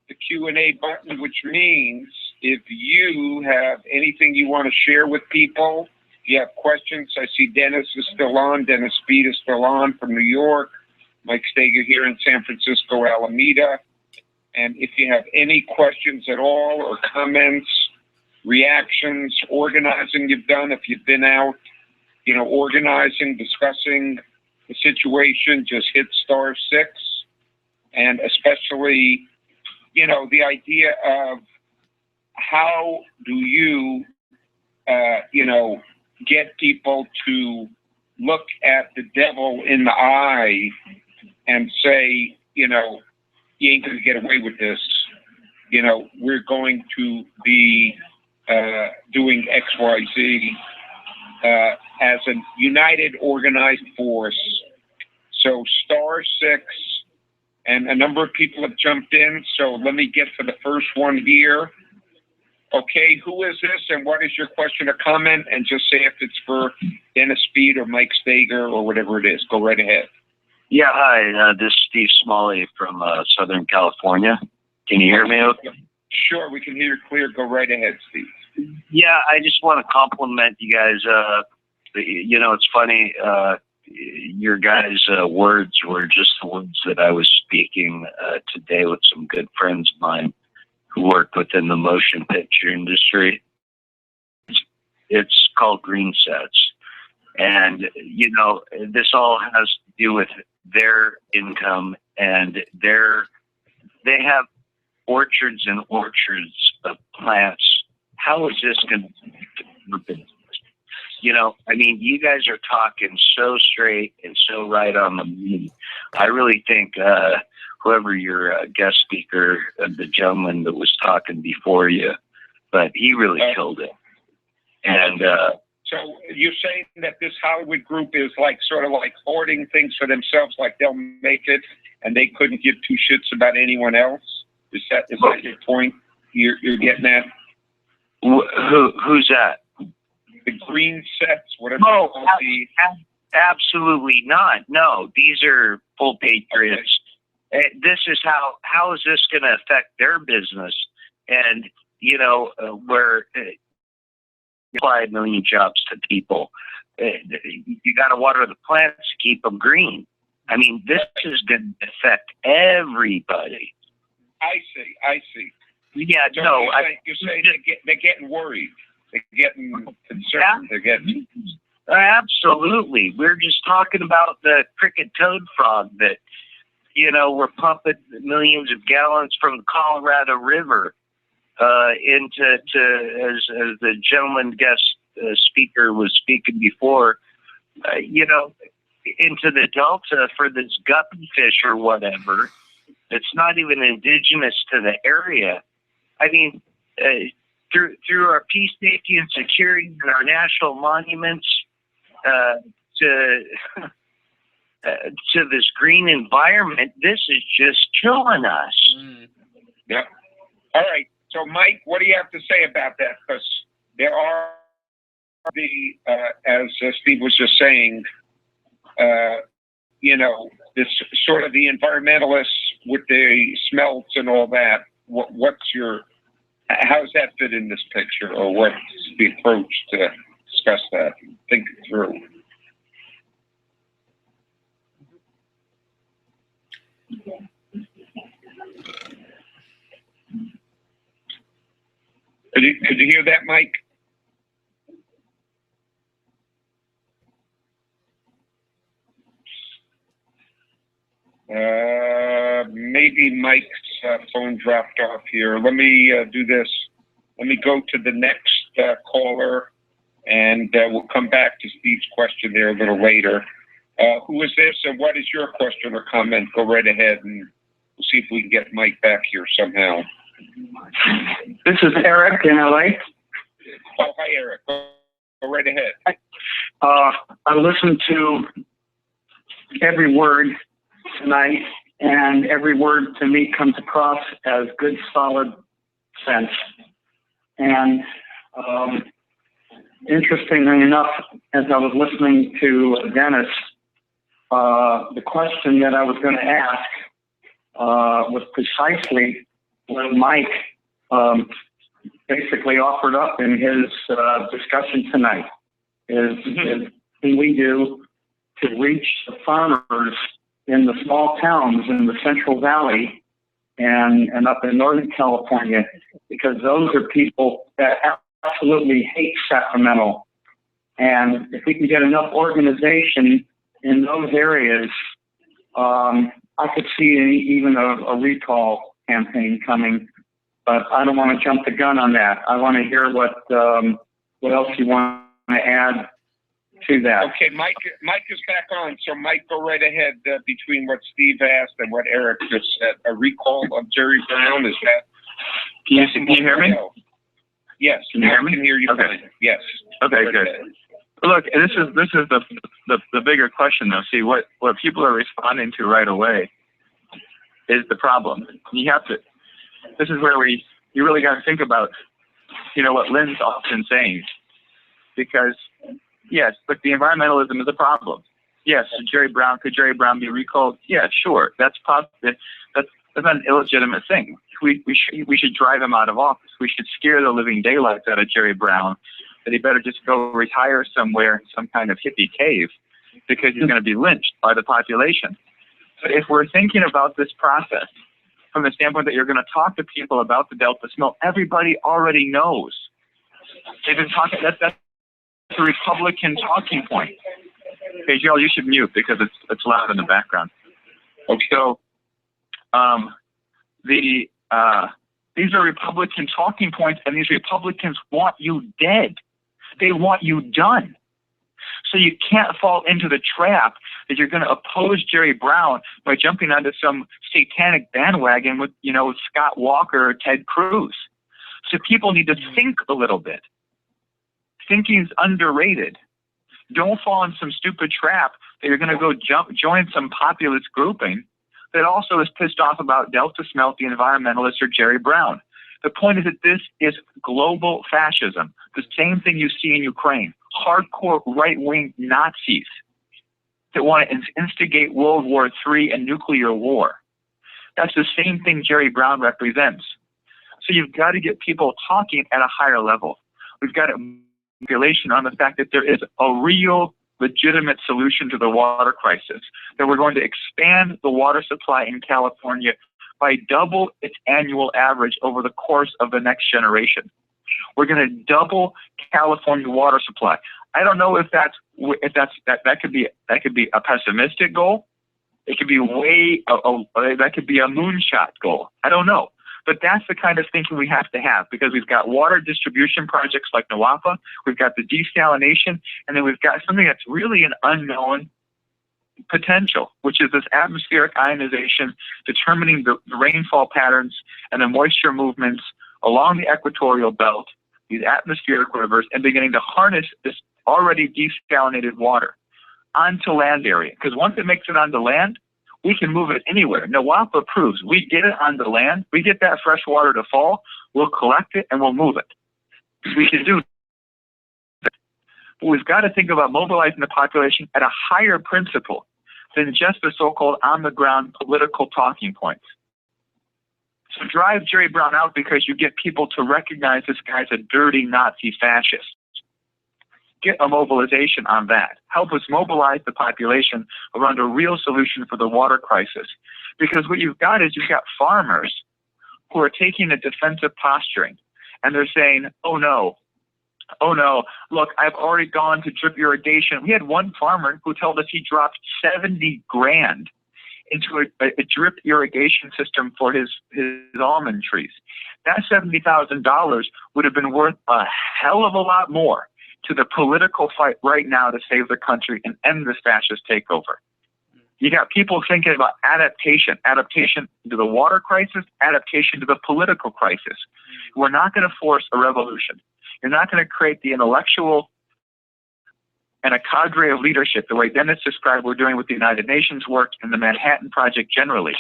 The Q&A button, which means if you have anything you want to share with people, if you have questions. I see Dennis is still on. Dennis Speed is still on from New York. Mike Steger here in San Francisco, Alameda. And if you have any questions at all or comments, reactions, organizing you've done, if you've been out, organizing, discussing the situation, just hit *6. And especially, the idea of how do you, get people to look at the devil in the eye and say, you ain't going to get away with this. We're going to be doing X, Y, Z as a united, organized force. So *6, and a number of people have jumped in. So let me get to the first one here. Okay, who is this and what is your question or comment? And just say if it's for Dennis Speed or Mike Steger or whatever it is. Go right ahead. Yeah, hi. This is Steve Smalley from Southern California. Can you hear me okay? Sure, we can hear you clear. Go right ahead, Steve. Yeah, I just want to compliment you guys. It's funny. Your guys' words were just the words that I was speaking today with some good friends of mine who work within the motion picture industry. It's called green sets. And, this all has to do with their income and they have orchards and orchards of plants. How is this going to be? You guys are talking so straight and so right on the money. I really think whoever your guest speaker, the gentleman that was talking before you, but he really killed it. And so you're saying that this Hollywood group is sort of like hoarding things for themselves, like they'll make it and they couldn't give two shits about anyone else? Is that your point you're getting at? Who's that? The green sets, whatever. No, absolutely not. No, these are full patriots. This is how is this going to affect their business? And, where apply 1 million jobs to people, you got to water the plants to keep them green. This is going to affect everybody. I see. Yeah, so no. You're saying they're getting worried. They're getting concerned. They're getting... Absolutely. We're just talking about the cricket toad frog that, we're pumping millions of gallons from the Colorado River into as the gentleman guest speaker was speaking before, into the Delta for this guppy fish or whatever. It's not even indigenous to the area. Through our peace, safety, and security and our national monuments to this green environment, this is just killing us. Yeah. All right. So, Mike, what do you have to say about that? Because there are as Steve was just saying, this sort of the environmentalists with the smelts and all that. How does that fit in this picture, or what's the approach to discuss that and think it through? Could you hear that, Mike? Maybe Mike's phone dropped off here. Let me do this. Let me go to the next caller, and we'll come back to Steve's question there a little later. Who is this, and what is your question or comment? Go right ahead, and we'll see if we can get Mike back here somehow. This is Eric in LA. Oh, hi, Eric. Go right ahead. I listened to every word tonight, and every word to me comes across as good, solid sense. And interestingly enough, as I was listening to Dennis, the question that I was going to ask was precisely what Mike basically offered up in his discussion tonight. Is can we do to reach the farmers in the small towns in the Central Valley and up in Northern California, because those are people that absolutely hate Sacramento. And if we can get enough organization in those areas, I could see even a recall campaign coming. But I don't want to jump the gun on that. I want to hear what else you want to add to that. Okay, Mike is back on. So Mike, go right ahead between what Steve asked and what Eric just said. A recall of Jerry Brown, is that? Can you hear me? Yes. Can you hear me? I can hear you Okay. fine. Yes. Okay, good. Look, this is the bigger question though. See, what people are responding to right away is the problem. You have to. This is where you really got to think about, what Lynn's often saying, because yes, look, the environmentalism is a problem. Yes, could Jerry Brown be recalled? Yeah, sure. That's possible. That's not an illegitimate thing. We should drive him out of office. We should scare the living daylights out of Jerry Brown, that he better just go retire somewhere in some kind of hippie cave, because he's going to be lynched by the population. But if we're thinking about this process from the standpoint that you're going to talk to people about the Delta smell, everybody already knows. They've been talking. That's the Republican talking point. Okay, Joe, you should mute because it's loud in the background. Okay, so these are Republican talking points, and these Republicans want you dead. They want you done. So you can't fall into the trap that you're going to oppose Jerry Brown by jumping onto some satanic bandwagon with Scott Walker or Ted Cruz. So people need to think a little bit. Thinking's underrated. Don't fall in some stupid trap that you're going to go join some populist grouping that also is pissed off about Delta Smelt, the environmentalists, or Jerry Brown. The point is that this is global fascism, the same thing you see in Ukraine. Hardcore right-wing Nazis that want to instigate World War III and nuclear war. That's the same thing Jerry Brown represents. So you've got to get people talking at a higher level. We've got a population on the fact that there is a real, legitimate solution to the water crisis, that we're going to expand the water supply in California by double its annual average over the course of the next generation. We're going to double California water supply. I don't know if that could be a pessimistic goal. It could be that could be a moonshot goal. I don't know. But that's the kind of thinking we have to have, because we've got water distribution projects like Nawapa, we've got the desalination, and then we've got something that's really an unknown potential, which is this atmospheric ionization, determining the rainfall patterns and the moisture movements along the equatorial belt, these atmospheric rivers, and beginning to harness this already desalinated water onto land area. Because once it makes it onto land, we can move it anywhere. Nawapa proves we get it on the land, we get that fresh water to fall, we'll collect it and we'll move it. We can do that. But we've got to think about mobilizing the population at a higher principle than just the so-called on-the-ground political talking points. So drive Jerry Brown out because you get people to recognize this guy's a dirty Nazi fascist. Get a mobilization on that. Help us mobilize the population around a real solution for the water crisis. Because what you've got is you've got farmers who are taking a defensive posturing, and they're saying, oh no, look, I've already gone to drip irrigation. We had one farmer who told us he dropped $70 grand into a drip irrigation system for his almond trees. That $70,000 would have been worth a hell of a lot more to the political fight right now to save the country and end this fascist takeover. You got people thinking about adaptation to the water crisis, adaptation to the political crisis. We're not going to force a revolution. You're not going to create the intellectual and a cadre of leadership, the way Dennis described we're doing with the United Nations work and the Manhattan Project generally.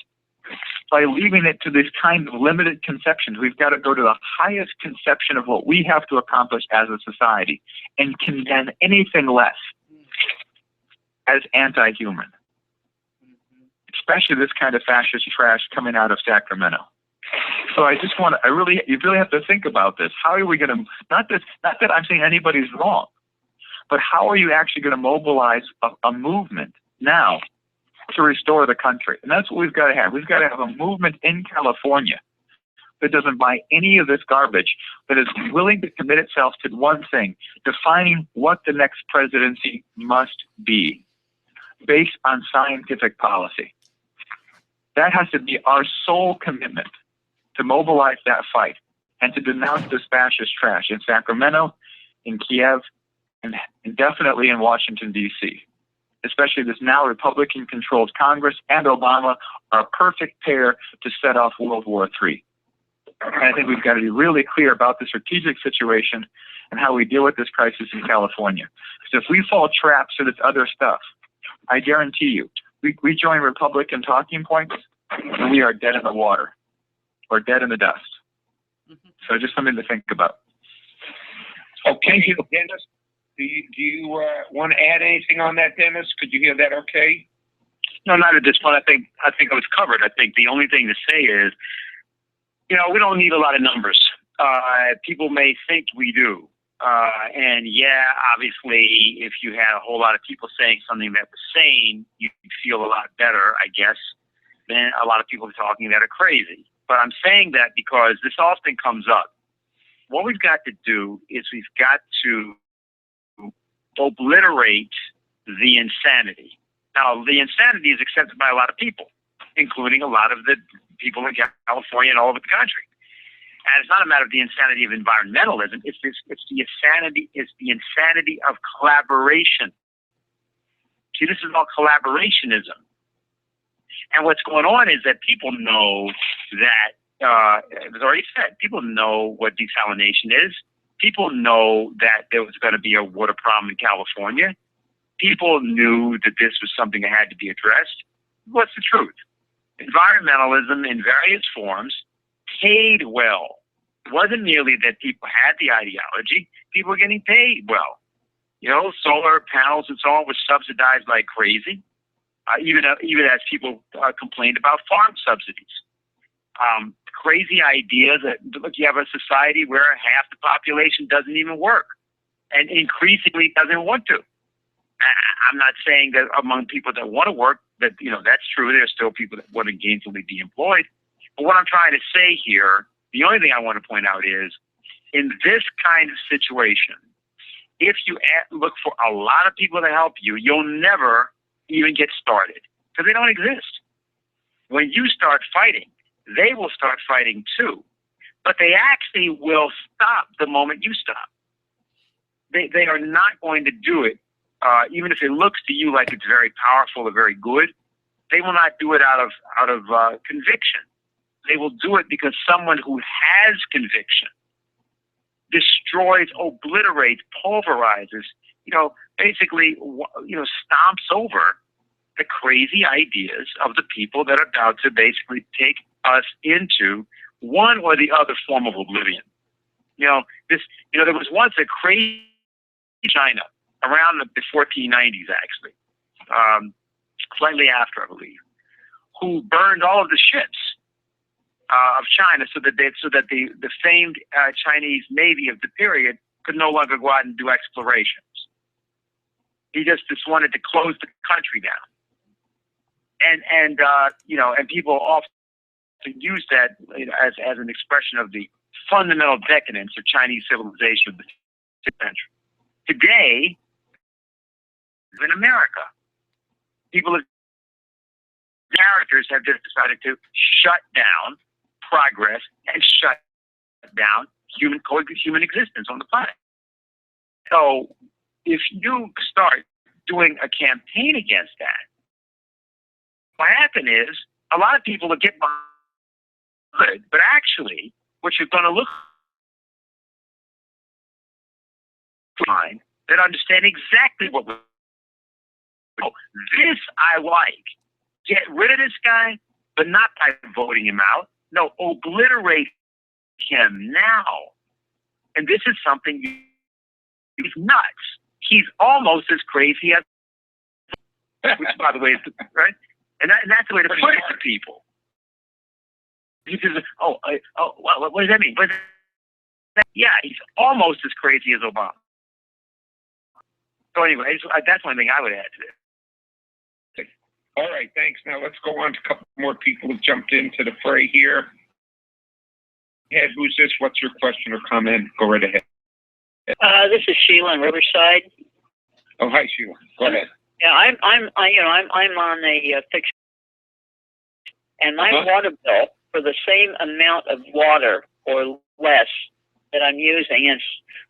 By leaving it to this kind of limited conceptions, we've got to go to the highest conception of what we have to accomplish as a society and condemn anything less as anti-human. Especially this kind of fascist trash coming out of Sacramento. So I just want to, you really have to think about this. How are we going to, not that I'm saying anybody's wrong, but how are you actually going to mobilize a movement now to restore the country? And that's what we've got to have. We've got to have a movement in California that doesn't buy any of this garbage, that is willing to commit itself to one thing, defining what the next presidency must be based on scientific policy. That has to be our sole commitment, to mobilize that fight and to denounce this fascist trash in Sacramento, in Kiev, and definitely in Washington, D.C. Especially this now Republican-controlled Congress and Obama are a perfect pair to set off World War III. And I think we've got to be really clear about the strategic situation and how we deal with this crisis in California. Because if we fall traps to this other stuff, I guarantee you, we join Republican talking points, and we are dead in the water, or dead in the dust. So just something to think about. Okay, Dennis, do you want to add anything on that, Dennis? Could you hear that okay? No, not at this point. I think I was covered. I think the only thing to say is, we don't need a lot of numbers. People may think we do. And yeah, obviously, if you had a whole lot of people saying something that was sane, you'd feel a lot better, I guess, than a lot of people talking that are crazy. But I'm saying that because this often comes up. What we've got to do is we've got to obliterate the insanity. Now, the insanity is accepted by a lot of people, including a lot of the people in California and all over the country. And it's not a matter of the insanity of environmentalism. It's the insanity of collaboration. See, this is all collaborationism. And what's going on is that people know that, it was already said, people know what desalination is. People know that there was going to be a water problem in California. People knew that this was something that had to be addressed. What's the truth? Environmentalism in various forms paid well. It wasn't merely that people had the ideology, people were getting paid well. Solar panels and so on were subsidized like crazy, even as people complained about farm subsidies. Crazy idea that, look, you have a society where half the population doesn't even work and increasingly doesn't want to. I'm not saying that among people that want to work, that, that's true. There's still people that want to gainfully be employed. But what I'm trying to say here, the only thing I want to point out is, in this kind of situation, if you look for a lot of people to help you, you'll never even get started because they don't exist. When you start fighting, they will start fighting too. But they actually will stop the moment you stop. They are not going to do it, even if it looks to you like it's very powerful or very good. They will not do it out of conviction. They will do it because someone who has conviction destroys, obliterates, pulverizes, basically, stomps over the crazy ideas of the people that are about to basically take us into one or the other form of oblivion. There was once a crazy China around the 1490s, actually, slightly after, I believe, who burned all of the ships of China so that the famed Chinese Navy of the period could no longer go out and do explorations. He just wanted to close the country down. And people often use that as an expression of the fundamental decadence of Chinese civilization of the 16th century. Today, in America, characters have just decided to shut down progress and shut down human existence on the planet. So if you start doing a campaign against that, what happen is a lot of people will get behind, but actually what you're going to look fine that understand exactly what we're doing. This I like. Get rid of this guy, but not by voting him out. No, obliterate him now. And this is something he's nuts. He's almost as crazy as, which by the way is right, and that's the way to put it to people. He says, what does that mean? Yeah, he's almost as crazy as Obama. So anyway, that's one thing I would add to this. All right, thanks. Now let's go on to a couple more people who jumped into the fray here. Ed, who's this? What's your question or comment? Go right ahead. This is Sheila in Riverside. Oh, hi, Sheila. Go ahead. Yeah, I'm on a fixed, and my water bill for the same amount of water or less that I'm using,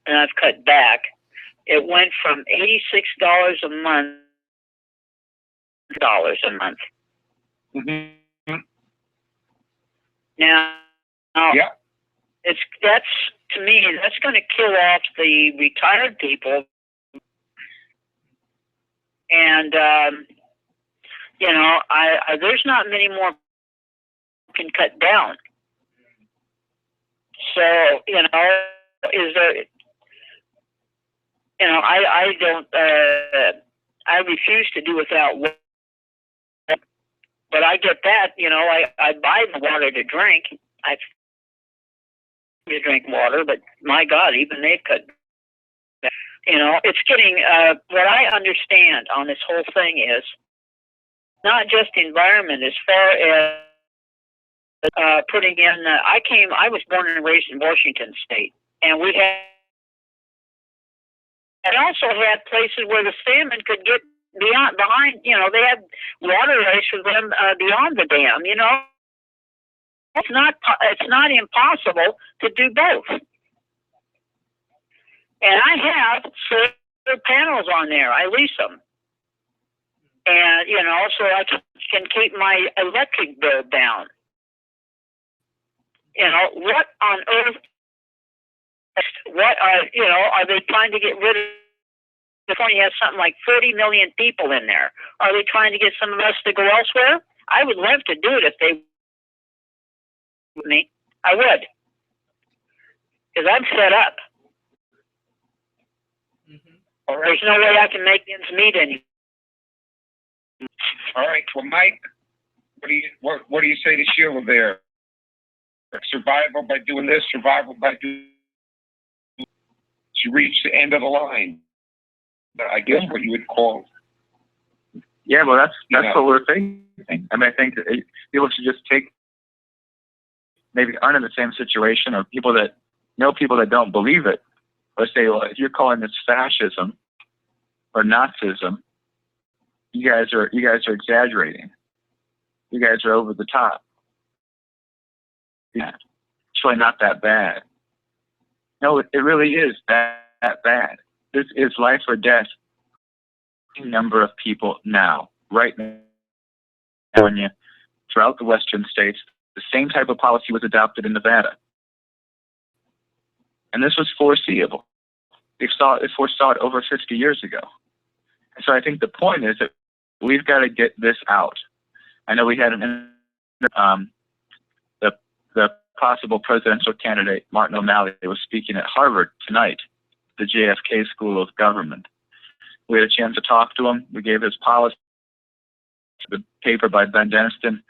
and I've cut back. It went from $86 a month a month. Mm-hmm. Now, yeah, that's to me that's going to kill off the retired people, and I there's not many more can cut down. So is there? I don't. I refuse to do without water. But I get that. I buy the water to drink. I drink water, but my God, even they've cut. It's getting. What I understand on this whole thing is not just environment, as far as putting in. I was born and raised in Washington State, and we had. And also had places where the salmon could get behind. They had water race for them beyond the dam. It's not impossible to do both. And I have solar panels on there. I lease them, and so I can keep my electric bill down. What on earth? What are they trying to get rid of? California has something like 30 million people in there. Are they trying to get some of us to go elsewhere? I would love to do it if they would me. I would, because I'm set up. Mm-hmm. All right. There's no way I can make ends meet anymore. All right. Well, Mike, what do you say to Sheila there? Survival by doing this. Survival by doing. She reached the end of the line. I guess what you would call. Yeah, well, that's what we're facing. I mean, I think people should just maybe aren't in the same situation, or people that don't believe it. Let's say, well, if you're calling this fascism or Nazism, you guys are exaggerating. You guys are over the top. Yeah, it's really not that bad. No, it really is that bad. This is life or death. Number of people now, right now, California, throughout the western states, the same type of policy was adopted in Nevada. And this was foreseeable. They foresaw it over 50 years ago. And so I think the point is that we've got to get this out. I know we had the possible presidential candidate, Martin O'Malley, was speaking at Harvard tonight, the JFK School of Government. We had a chance to talk to him. We gave his policy, the paper by Ben Deniston.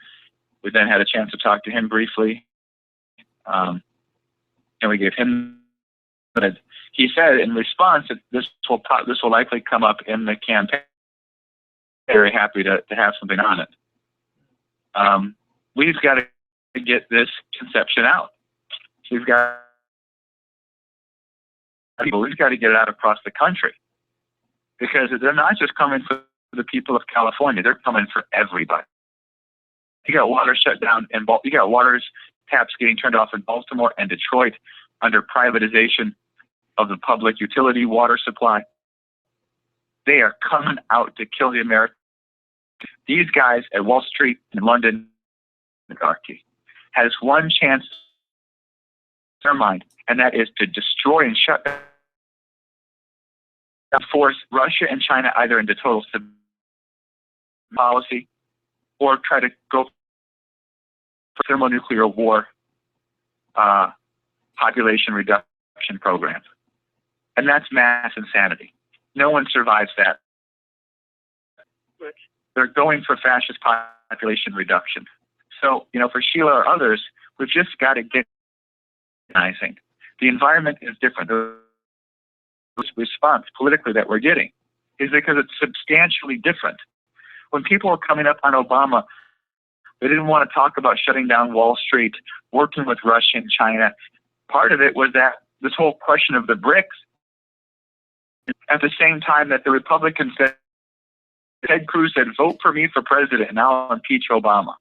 We then had a chance to talk to him briefly. And we gave him, he said in response that this will likely come up in the campaign. Very happy to have something on it. We've got to get this conception out. We've got to get it out across the country, because they're not just coming for the people of California; they're coming for everybody. You got water shut down in you got water's taps getting turned off in Baltimore and Detroit under privatization of the public utility water supply. They are coming out to kill the Americans. These guys at Wall Street in London, oligarchy, has one chance in their mind, and that is to destroy and shut down, force Russia and China either into total policy or try to go for thermonuclear war population reduction program. And that's mass insanity. No one survives that. They're going for fascist population reduction. So, for Sheila or others, we've just got to get recognizing the environment is different. The response politically that we're getting is because it's substantially different. When people were coming up on Obama, they didn't want to talk about shutting down Wall Street, working with Russia and China. Part of it was that this whole question of the BRICS, at the same time that the Republicans said, Ted Cruz said, vote for me for president and I'll impeach Obama.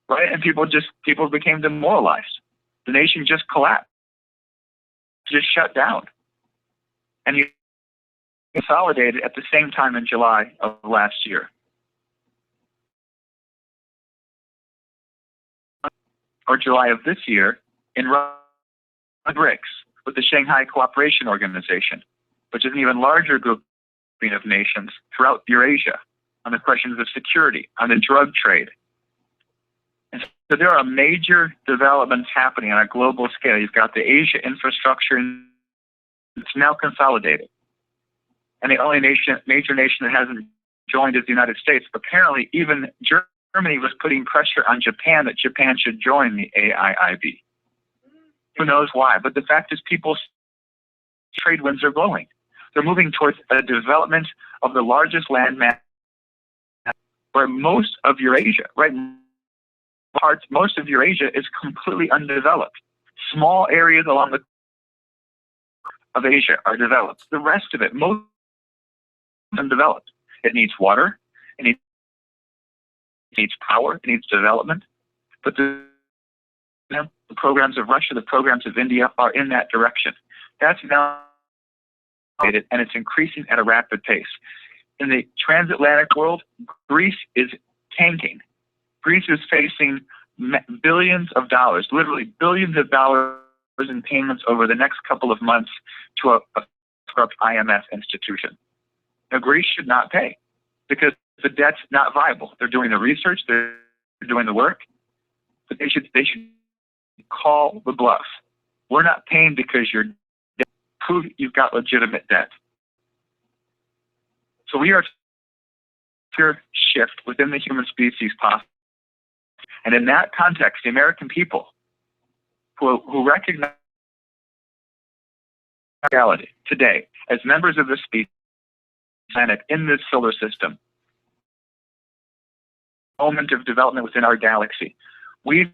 Right? And people became demoralized. The nation just collapsed, just shut down. And you consolidated at the same time in July of last year. Or July of this year in BRICS with the Shanghai Cooperation Organization, which is an even larger group of nations throughout Eurasia on the questions of security, on the drug trade. And so there are major developments happening on a global scale. You've got the Asia infrastructure, it's now consolidated. And the only major nation that hasn't joined is the United States. Apparently, even Germany was putting pressure on Japan that Japan should join the AIIB. Who knows why? But the fact is people's trade winds are blowing. They're moving towards a development of the largest landmass where most of Eurasia, right? Most of Eurasia is completely undeveloped. Small areas along the of Asia are developed. The rest of it, most undeveloped. It needs water, it needs power, it needs development. But the programs of Russia, the programs of India are in that direction. That's now, and it's increasing at a rapid pace. In the transatlantic world, Greece is tanking. Greece is facing billions of dollars, literally billions of dollars in payments over the next couple of months to a corrupt IMF institution. Now, Greece should not pay because the debt's not viable. They're doing the research, they're doing the work, but they should call the bluff. We're not paying because you're debt. Prove you've got legitimate debt. So we are to shift within the human species possible. And in that context, the American people who recognize reality today as members of this species, planet in this solar system, moment of development within our galaxy, we've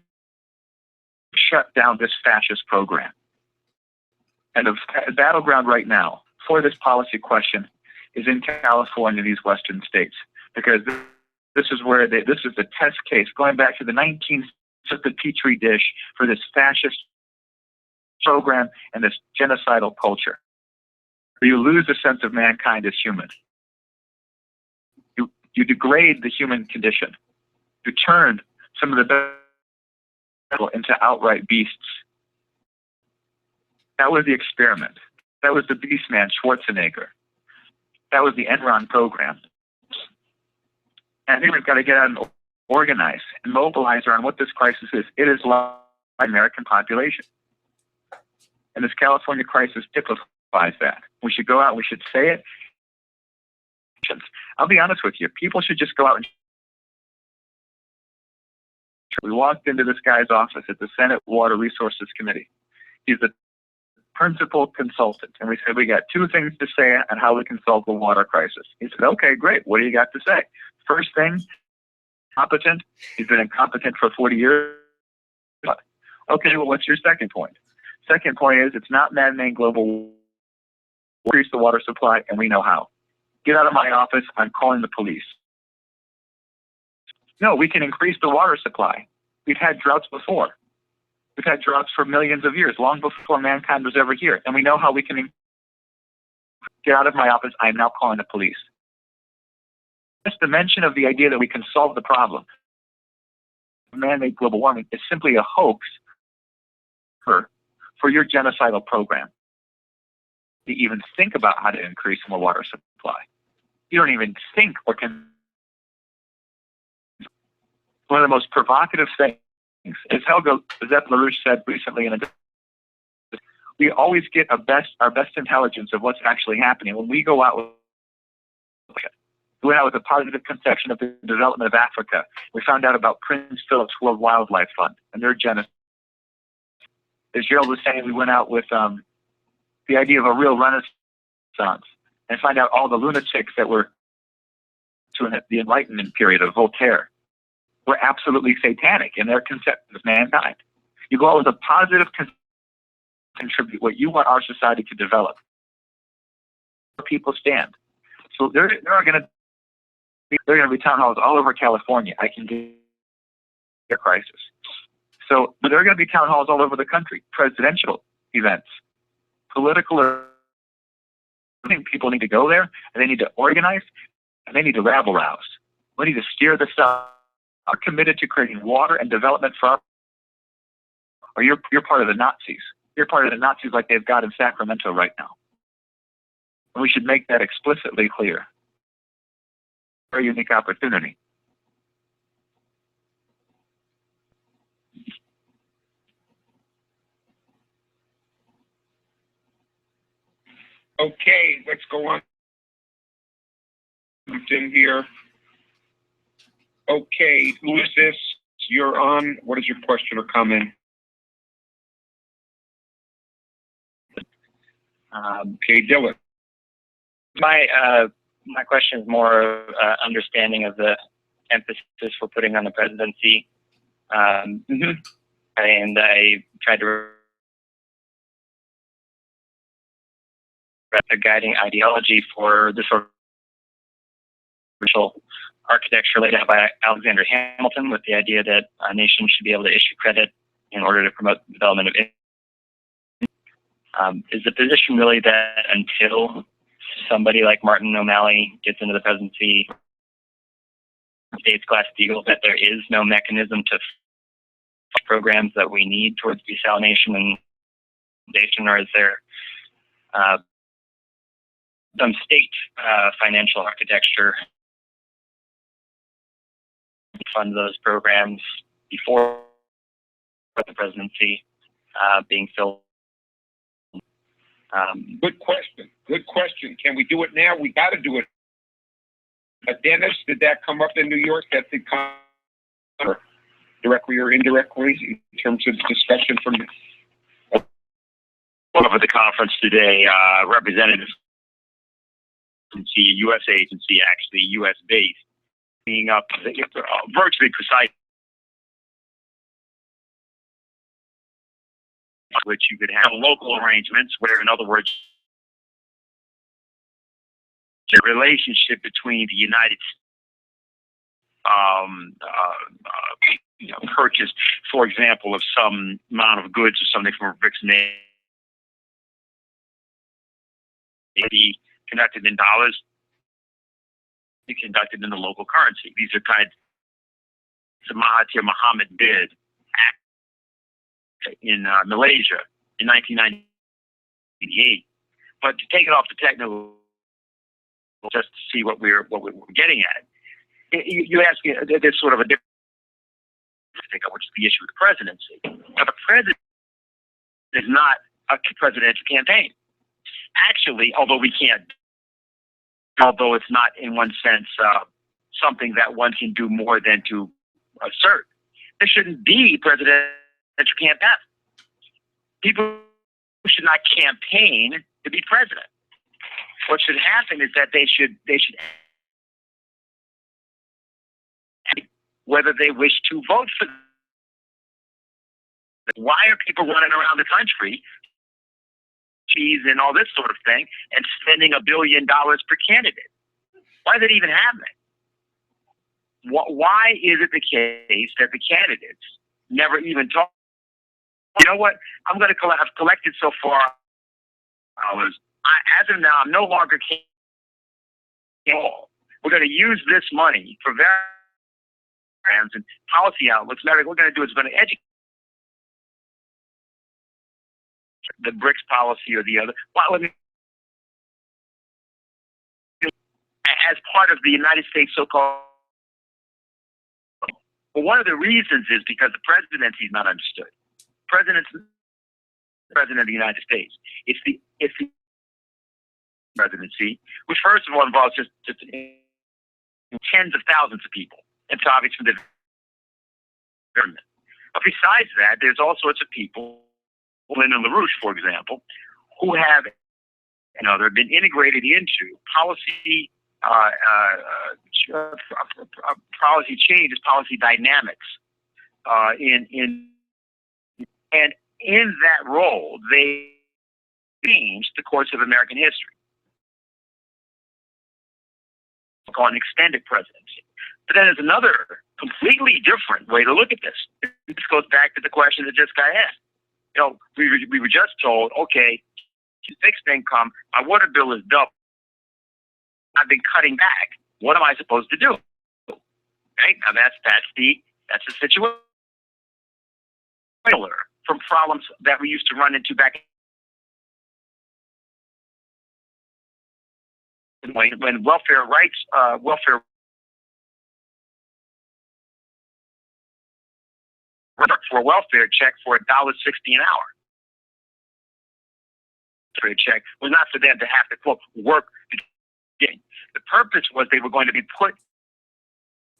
shut down this fascist program. And the battleground right now for this policy question is in California, these western states, because this is where this is the test case going back to the 19th, the petri dish for this fascist program and this genocidal culture, where you lose the sense of mankind as human. You degrade the human condition. You turn some of the best into outright beasts. That was the experiment. That was the beast man, Schwarzenegger. That was the Enron program. And I think we've got to get out and organize and mobilize around what this crisis is. It is the American population. And this California crisis typifies that. We should go out, we should say it. I'll be honest with you, people should just go out and we walked into this guy's office at the Senate Water Resources Committee. He's the principal consultant. And we said, we got two things to say on how we can solve the water crisis. He said, okay, great. What do you got to say? First thing, competent. He's been incompetent for 40 years. Okay, well, what's your second point? Second point is it's not man-made global increase the water supply, and we know how. Get out of my office. I'm calling the police. No, we can increase the water supply. We've had droughts before. We've had droughts for millions of years, long before mankind was ever here. And we know how we can get out of my office. I am now calling the police. Just the mention of the idea that we can solve the problem. Man-made global warming is simply a hoax for your genocidal program. To even think about how to increase more water supply. You don't even think or can. One of the most provocative things, as Helga LaRouche said recently, we always get our best intelligence of what's actually happening when we go out with a positive conception of the development of Africa. We found out about Prince Philip's World Wildlife Fund and their genocide. As Gerald was saying, we went out with the idea of a real renaissance and find out all the lunatics that were to the Enlightenment period of Voltaire were absolutely satanic in their conception of mankind. You go out with a positive contribute what you want our society to develop. People stand. So there are going to be town halls all over California. I can get a crisis. So, but there are going to be town halls all over the country, presidential events, political. I think people need to go there, and they need to organize, and they need to rabble rouse. We need to steer this up. Are committed to creating water and development for our, or you're part of the Nazis. You're part of the Nazis like they've got in Sacramento right now. And we should make that explicitly clear. Very unique opportunity. Okay, let's go on. In here. Okay, who is this? You're on. What is your question or comment? Okay, Dylan. My question is more understanding of the emphasis we're putting on the presidency. And I tried to a guiding ideology for this social architecture laid out by Alexander Hamilton, with the idea that a nation should be able to issue credit in order to promote the development of is the position really that until somebody like Martin O'Malley gets into the presidency, states Glass-Steagall, that there is no mechanism to programs that we need towards desalination and nation, or is there some state financial architecture to fund those programs before the presidency being filled? Good question. Good question. Can we do it now? We got to do it. Dennis, did that come up in New York? That did come directly or indirectly in terms of discussion from over the conference today, representatives from a U.S. agency, actually U.S. based, being up virtually precise, which you could have local arrangements where, in other words, the relationship between the United States purchase, for example, of some amount of goods or something from a BRICS nation, be conducted in dollars, be conducted in the local currency. These are kind of Mahathir Mohamad did in Malaysia in 1998. But to take it off the technical, just to see what we're getting at, you ask me, there's sort of a different, which is the issue of the presidency. Now, the president is not a presidential campaign. Actually, although it's not in one sense something that one can do more than to assert, there shouldn't be presidential campaign. People should not campaign to be president. What should happen is that they should whether they wish to vote for them. Why are people running around the country, cheese and all this sort of thing, and spending $1 billion per candidate? Why is it even happening? Why is it the case that the candidates never even talk You know what? I've collected so far. As of now, I'm no longer capable. We're going to use this money for various programs and policy outlooks. What we're going to do is we're going to educate the BRICS policy or the other. As part of the United States so-called. Well, one of the reasons is because the presidency is not understood. President of the United States. It's the presidency, which first of all involves just tens of thousands of people and topics from the government. But besides that, there's all sorts of people, Lyndon LaRouche, for example, who have, they've been integrated into policy changes, policy dynamics, and in that role, they changed the course of American history. Called an extended presidency. But then there's another completely different way to look at this. This goes back to the question that this guy asked. We were just told, okay, fixed income, my water bill is double. I've been cutting back. What am I supposed to do? Okay, now that's the situation from problems that we used to run into back when welfare for a welfare check for $1.60 an hour. For a check was not for them to have to quote work. The purpose was they were going to be put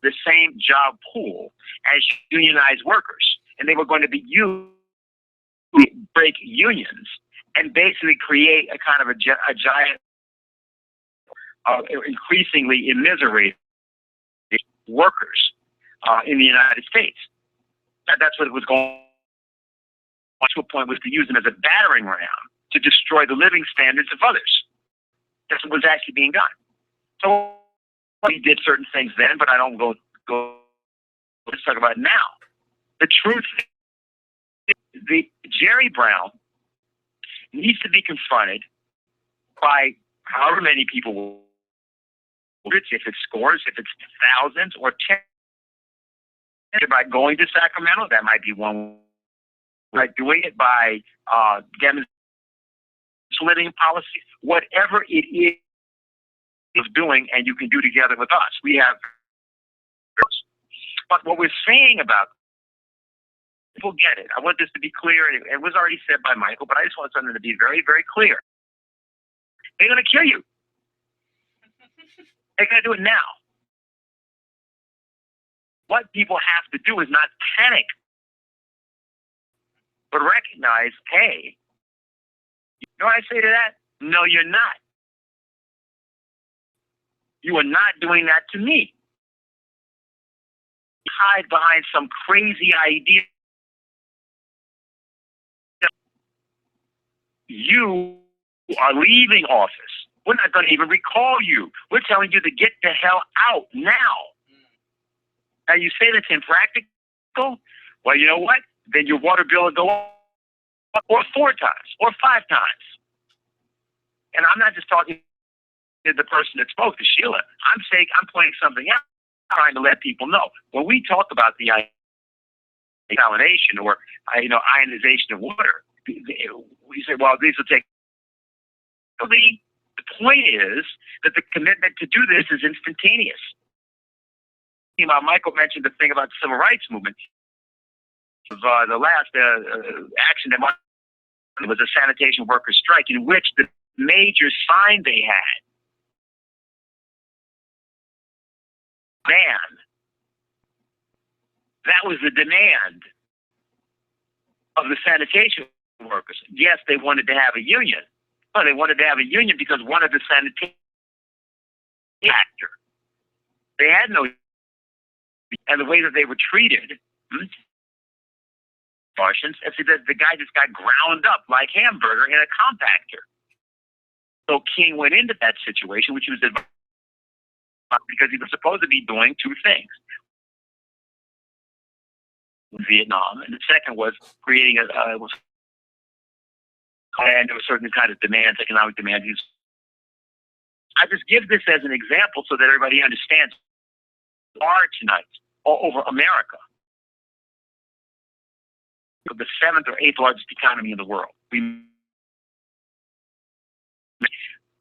the same job pool as unionized workers, and they were going to be used to break unions and basically create a kind of a giant, increasingly immiserated workers in the United States. That's what it was going to a point, was to use them as a battering ram to destroy the living standards of others. That's what was actually being done. So we did certain things then, but I don't go. Let's talk about it now. The truth is, Jerry Brown needs to be confronted by however many people, if it's scores, if it's thousands or 10. By going to Sacramento, that might be one. By doing it by demonstrating living policies, whatever it is doing, and you can do together with us. We have. But what we're saying about people get it. I want this to be clear. It was already said by Michael, but I just want something to be very, very clear. They're going to kill you. They're going to do it now. What people have to do is not panic, but recognize, hey, you know what I say to that? No, you're not. You are not doing that to me. Hide behind some crazy idea. You are leaving office. We're not going to even recall you. We're telling you to get the hell out now. Now, you say that's impractical? Well, you know what? Then your water bill will go up or 4 times or 5 times. And I'm not just talking to the person that spoke, to Sheila. I'm pointing something out, trying to let people know. When we talk about the desalination or ionization of water, we say, well, these will take. The point is that the commitment to do this is instantaneous. Michael mentioned the thing about the civil rights movement. The last action that was a sanitation workers' strike, in which the major sign they had, that was the demand of the sanitation workers. Yes, they wanted to have a union. Well, they wanted to have a union because one of the sanitation actor. They had no, and the way that they were treated, Martians, the guy just got ground up like hamburger in a compactor. So King went into that situation, which was because he was supposed to be doing 2 things. Vietnam, and the second was creating and there was certain kind of demands, economic demands. I just give this as an example so that everybody understands are tonight all over America the 7th or 8th largest economy in the world. And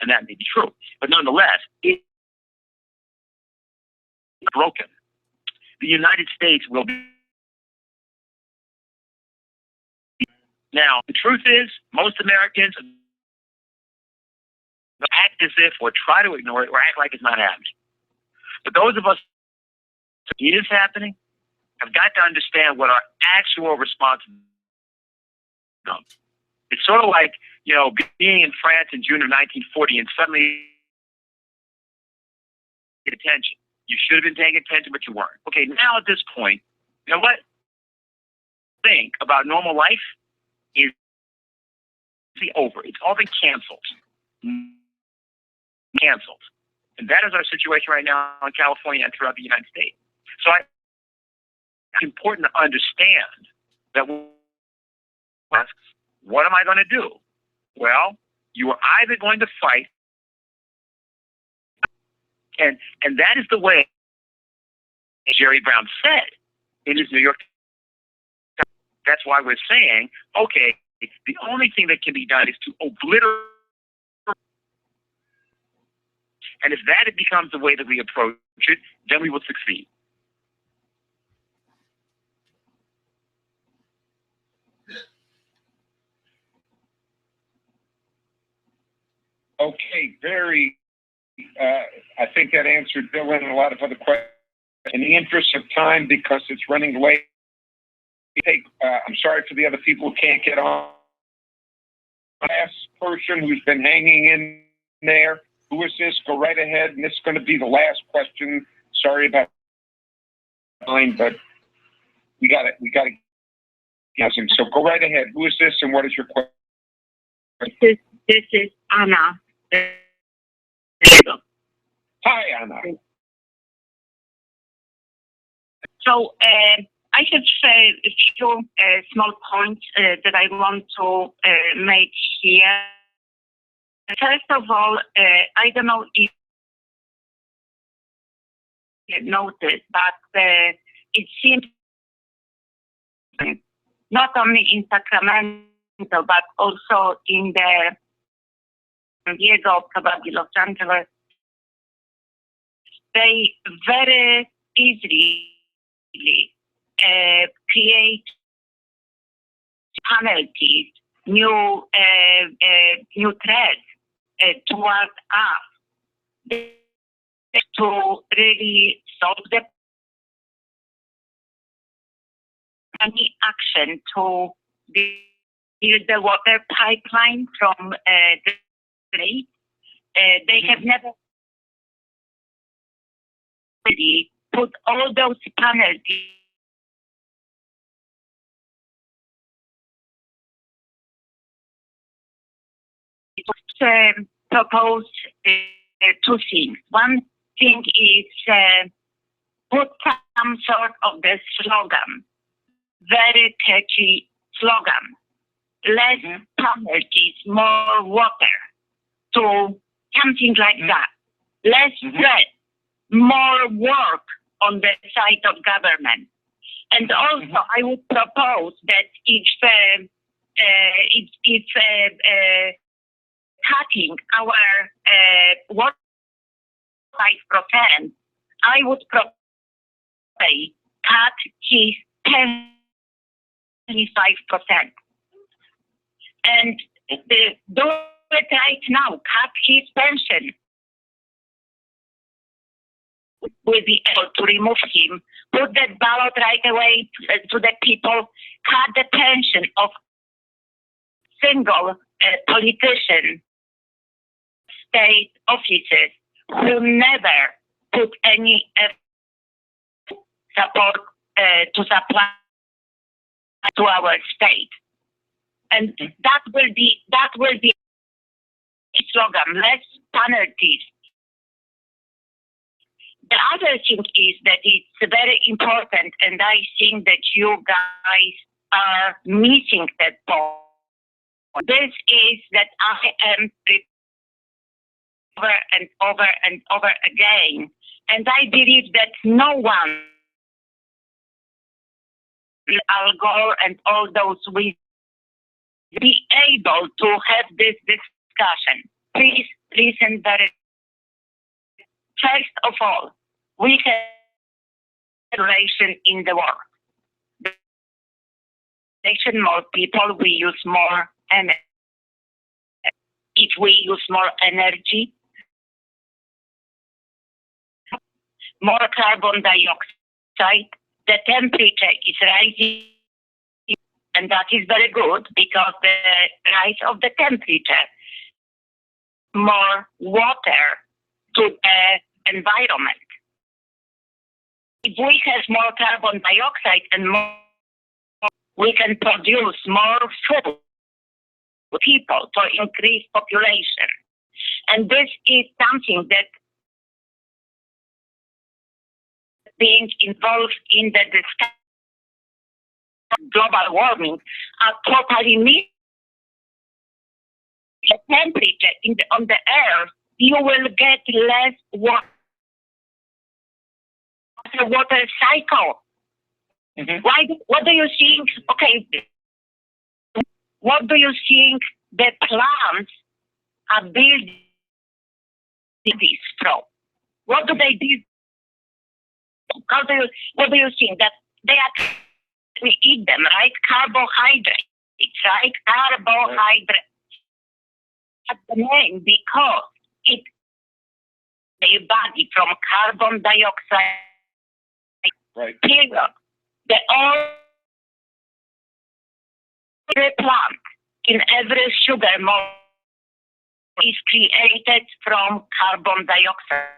that may be true, but nonetheless, it's broken. The United States will be. Now, the truth is, most Americans act as if or try to ignore it or act like it's not happening. But those of us who it is happening have got to understand what our actual response is. It's sort of like, being in France in June of 1940 and suddenly get attention. You should have been paying attention, but you weren't. Okay, now at this point, you know what? Think about normal life is over. It's all been canceled. Canceled. And that is our situation right now in California and throughout the United States. So it's important to understand that what am I going to do? Well, you are either going to fight, and that is the way Jerry Brown said in his New York Times. That's why we're saying, okay, the only thing that can be done is to obliterate. And if that becomes the way that we approach it, then we will succeed. Okay, I think that answered Bill and a lot of other questions. In the interest of time, because it's running late, I'm sorry for the other people who can't get on. Last person who's been hanging in there, who is this? Go right ahead, and this is going to be the last question. Sorry about mine, but we got it. Yes, and so go right ahead. Who is this, and what is your question? This is Anna. Hi, Anna. So I have a few small points that I want to make here. First of all, I don't know if you noticed, but it seems not only in Sacramento, but also in the San Diego, probably Los Angeles, they very easily create penalties, new threats toward us to really solve any action to build the water pipeline from the state. They have never really put all those penalties propose two things. One thing is put some sort of the slogan, very catchy slogan, less penalties, more water, to something like that. Less threat, more work on the side of government. And also, I would propose that if cutting our water 5%, I would propose cut his 25%. And do it right now, cut his pension. Will be able to remove him, put that ballot right away to the people, cut the pension of single politician, state officers who never put any support to supply to our state. And that will be slogan, less penalties. the other thing is that it's very important, and I think that you guys are missing that point. This is that I am over and over and over again, and I believe that no one, Al Gore and all those will be able to have this discussion. Please listen very. First of all, we have relation in the world. More people, we use more energy. If we use more energy, more carbon dioxide, the temperature is rising, and that is very good because the rise of the temperature, more water to the environment. If we have more carbon dioxide and more, we can produce more food for people for increased population. And this is something that being involved in the discussion of global warming are totally missing. The temperature on the earth, you will get less water. The water cycle. Mm-hmm. What do you think? Okay, what do you think the plants are building this from? What do they do? What do you think that they we eat them, right? Carbohydrates, right? Carbohydrates. That's the name because it their body from carbon dioxide. Right. Period. The every plant in every sugar molecule is created from carbon dioxide.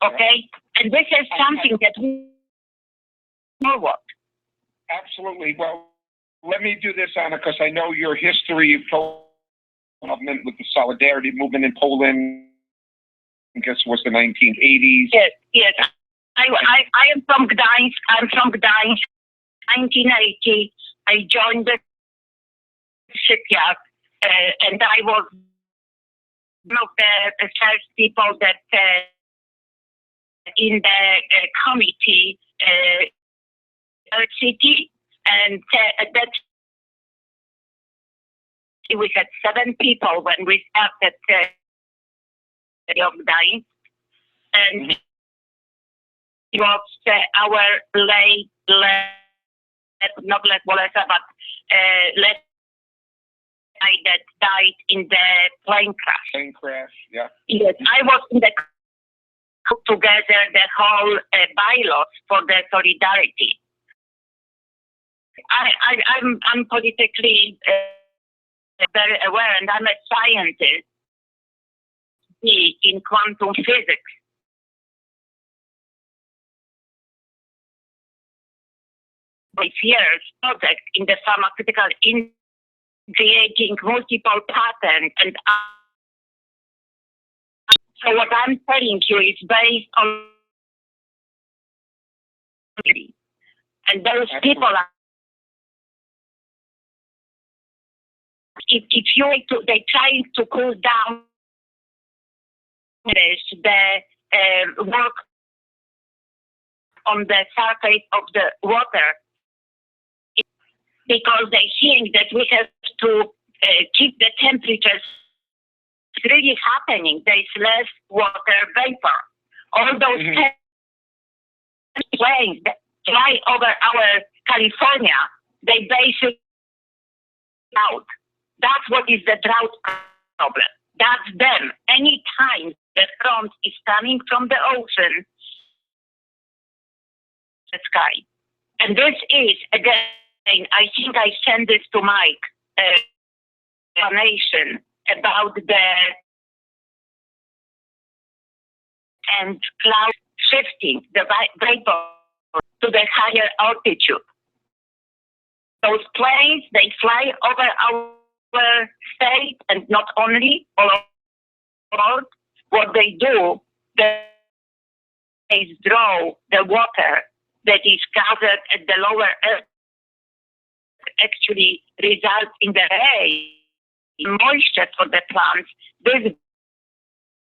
Okay? And this is something that we know what. Absolutely. Well, let me do this, Anna, because I know your history of involvement with the Solidarity movement in Poland. I guess it was the 1980s. Yes. I am from Gdańsk. I'm from Gdańsk. 1980, I joined the shipyard, and I was one of the first people that in the committee city, and at that we had 7 people when we started Gdańsk, and it was our late not late Walesa, but late guy that died in the plane crash. Plane crash, yeah. Yes, I was in the together the whole bylaws for the solidarity. I'm politically very aware, and I'm a scientist in quantum physics. With years project in the pharmaceutical in creating multiple patents, and so what I'm telling you is based on, and those people are, if you they trying to cool down the work on the surface of the water, because they think that we have to keep the temperatures. It's really happening. There is less water vapor. All those planes that fly over our California, they basically out. That's what is the drought problem. That's them. Any time the front is coming from the ocean, the sky. And this is, again, I think I sent this to Mike, explanation about the and cloud shifting, the vapor to the higher altitude. Those planes, they fly over our state, and not only all over. What they do, is draw the water that is gathered at the lower earth actually results in the rain, moisture for the plants. This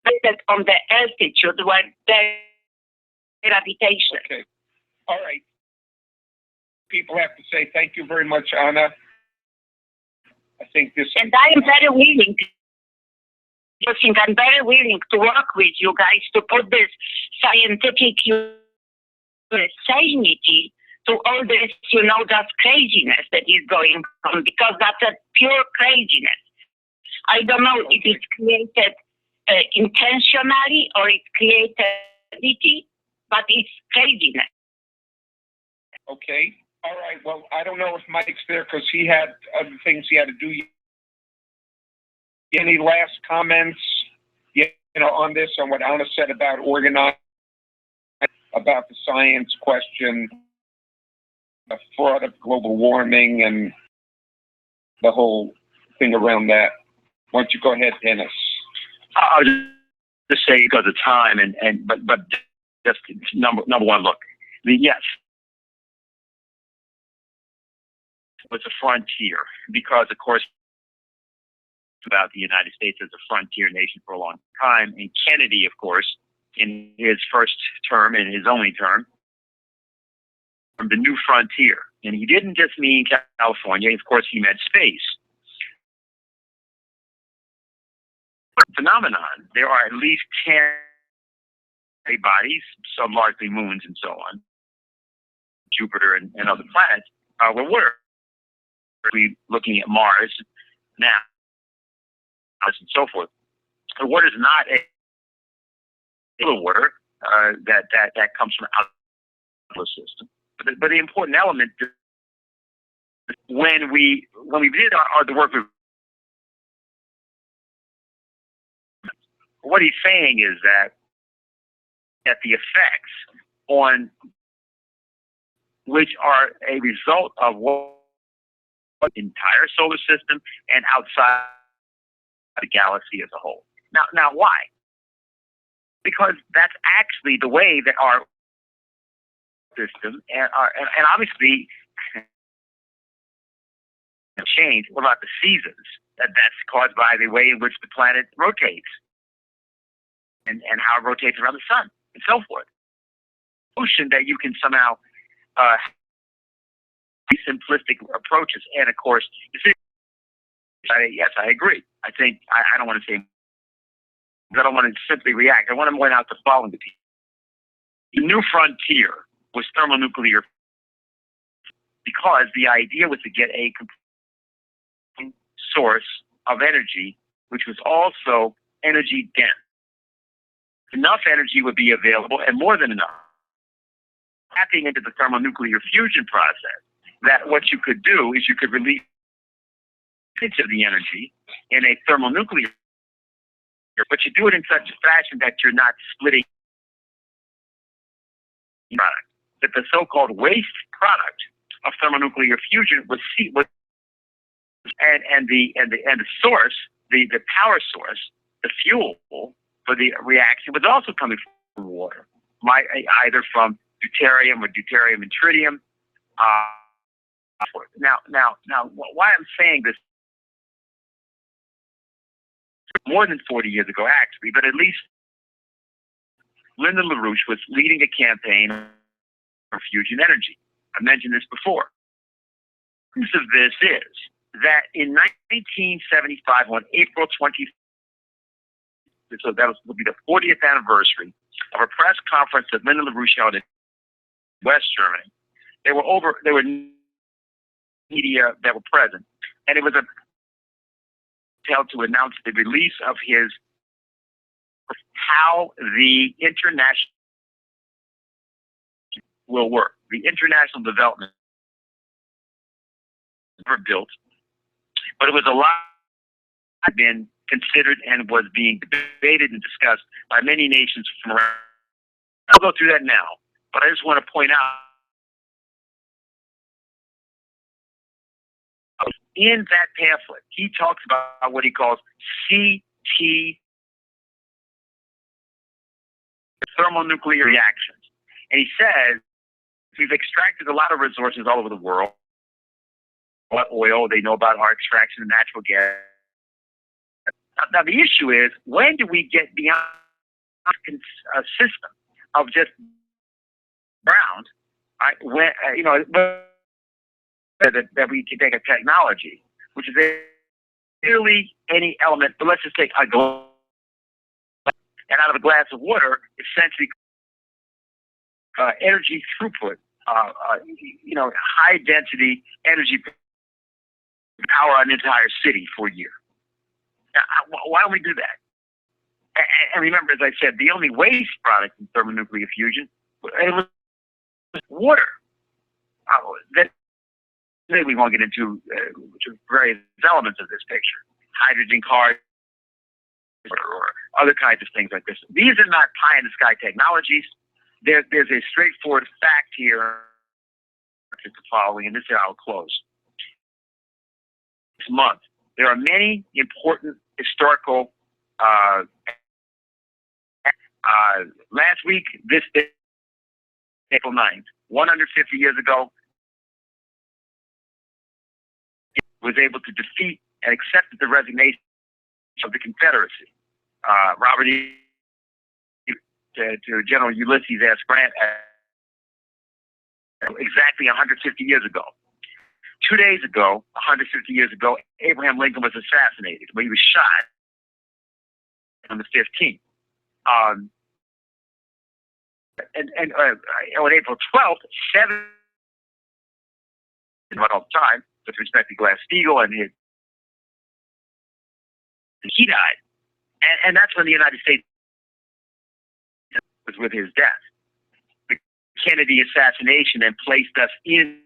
based on the altitude where the gravitation. Okay. All right. People have to say thank you very much, Anna. I think this. And I am very willing. I'm very willing to work with you guys to put this scientific sanity to all this, just craziness that is going on, because that's a pure craziness. I don't know if it's created intentionally or it's creativity, but it's craziness. Okay. All right. Well, I don't know if Mike's there because he had other things he had to do. Any last comments, on this, on what Anna said about organizing, about the science question, the fraud of global warming, and the whole thing around that? Why don't you go ahead, Dennis? I'll just say because of time, but just number one. Look, yes, was a frontier because, of course, about the United States as a frontier nation for a long time, and Kennedy, of course, in his first term and his only term, from the new frontier, and he didn't just mean California. Of course, he meant space. Phenomenon. There are at least 10 bodies, some largely moons and so on, Jupiter and other planets, where we're looking at Mars now, and so forth. The water is not a water that comes from outside the system. But the important element when we did the work, what he's saying is that the effects on which are a result of what the entire solar system and outside the galaxy as a whole. Now, why? Because that's actually the way that our system and obviously change. What about the seasons? That's caused by the way in which the planet rotates and how it rotates around the sun and so forth. Notion that you can somehow simplistic approaches, and of course, yes, I agree. I think I don't want to say. I don't want to simply react. I want to point out the following to people. The new frontier was thermonuclear because the idea was to get a complete source of energy, which was also energy dense. Enough energy would be available, and more than enough. Tapping into the thermonuclear fusion process, that what you could do is you could release bits of the energy in a thermonuclear, but you do it in such a fashion that you're not splitting product. That the so-called waste product of thermonuclear fusion was and the source, the power source, the fuel for the reaction was also coming from water, either from deuterium or deuterium and tritium. Now, why I'm saying this more than 40 years ago, actually, but at least Linda LaRouche was leading a campaign for fusion energy. I mentioned this before. The essence of this is that in 1975, on April 20th, so that will be the 40th anniversary of a press conference that Linda LaRouche held in West Germany. There were media that were present, and it was held to announce the release of his how the international will work. The international development never built, but it was a lot had been considered and was being debated and discussed by many nations from around. I'll go through that now, but I just want to point out in that pamphlet, he talks about what he calls CT thermonuclear reactions. And he says, we've extracted a lot of resources all over the world. Oil, they know about our extraction of natural gas. Now the issue is, when do we get beyond a system of just ground, when, that we can take a technology, which is really any element, but let's just take a glass, and out of a glass of water, essentially energy throughput, high density energy power an entire city for a year. Now, why don't we do that? And remember, as I said, the only waste product in thermonuclear fusion was water. That we won't get into various elements of this picture, hydrogen cars or other kinds of things like this. These are not pie in the sky technologies. There's a straightforward fact here to the following, and this is how I'll close. This month, there are many important historical. Last week, this day, April 9th, 150 years ago, was able to defeat and accept the resignation of the Confederacy. Robert E. to General Ulysses S. Grant exactly 150 years ago. 2 days ago, 150 years ago, Abraham Lincoln was assassinated when he was shot on the 15th. And on April 12th, all the time, with respect to Glass-Steagall and he died. And that's when the United States was with his death. The Kennedy assassination then placed us in,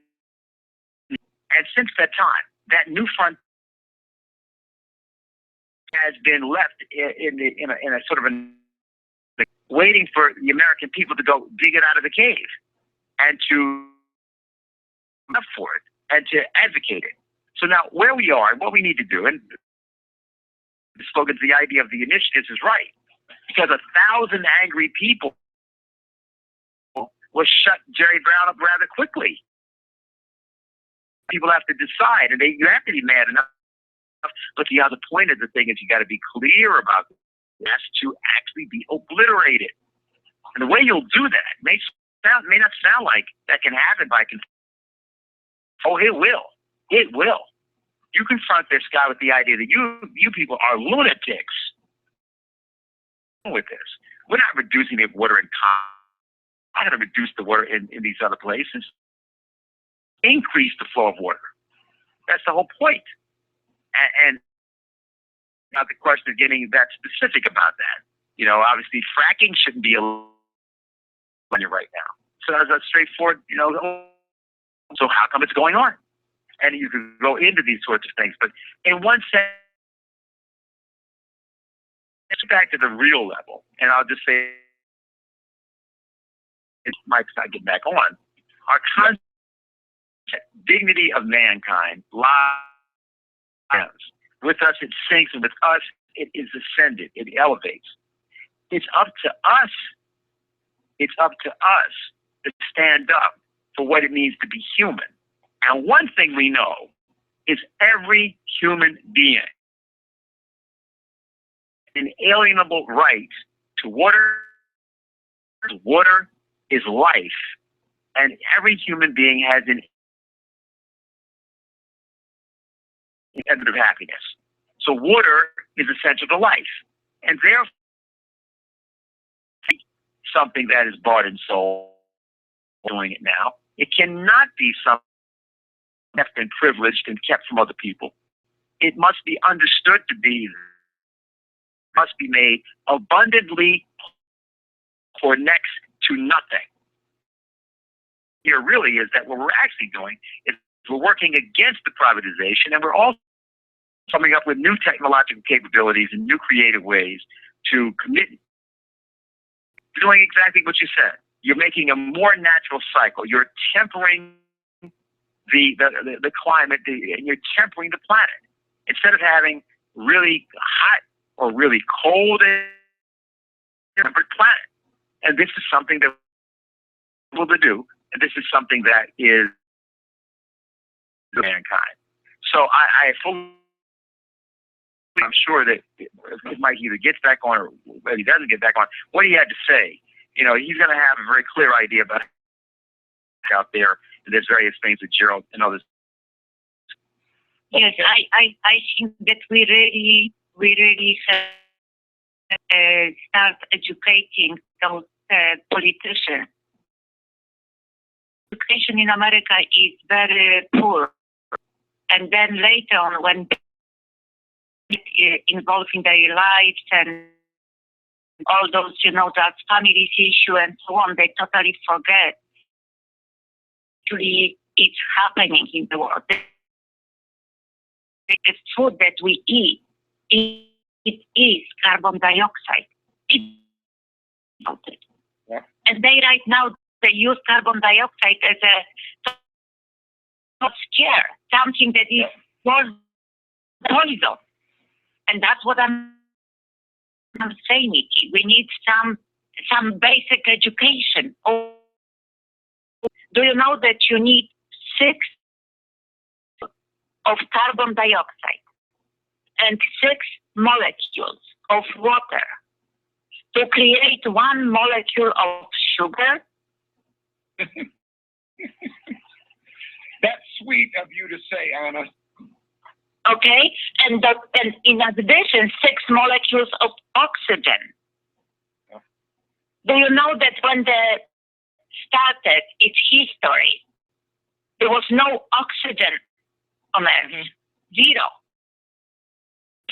and since that time, that new front has been left in a sort of waiting for the American people to go dig it out of the cave and to up for it and to advocate it. So now where we are and what we need to do, and the slogan, the idea of the initiatives is right, because 1,000 angry people will shut Jerry Brown up rather quickly. People have to decide, and you have to be mad enough. But the other point of the thing is you got to be clear about this to actually be obliterated. And the way you'll do that may not sound like that can happen by oh, it will. It will. You confront this guy with the idea that you people are lunatics with this. We're not reducing the water in I'm not going to reduce the water in these other places. Increase the flow of water. That's the whole point. And now the question of getting that specific about that. Obviously fracking shouldn't be on you right now. So that's a straightforward, so how come it's going on? And you can go into these sorts of things. But in one sense, it's back to the real level. And I'll just say, it might not get back on. Our concept, dignity of mankind, lies. With us, it sinks, and with us, it is ascended. It elevates. It's up to us. It's up to us to stand up for what it means to be human. And one thing we know is every human being an inalienable right to water. Water is life, and every human being has an end of happiness. So water is essential to life, and therefore something that is bought and sold. Doing it now, it cannot be something left and privileged and kept from other people. It must be understood to be, must be made abundantly for next to nothing. Here really is that what we're actually doing is we're working against the privatization, and we're also coming up with new technological capabilities and new creative ways to commit to doing exactly what you said. You're making a more natural cycle. You're tempering the climate, and you're tempering the planet. Instead of having really hot or really cold tempered planet, And this is something that we're able to do. And this is something that is mankind. So I'm sure that if Mike either gets back on or if he doesn't get back on, what he had to say, he's going to have a very clear idea about out there. And there's various things that Gerald and others. Yes, I think that we really start educating those politicians. Education in America is very poor, and then later on, when involved in their lives and all those, that family issue and so on, they totally forget. Actually, it's happening in the world. The food that we eat, it is carbon dioxide. Yeah. And right now, they use carbon dioxide as a scare, something that is poison. And that's what I'm saying. We need some basic education. Do you know that you need 6 of carbon dioxide and 6 molecules of water to create 1 molecule of sugar? That's sweet of you to say, Anna. Okay, and in addition, 6 molecules of oxygen. Yeah. Do you know that when they started its history, there was no oxygen on Earth, 0.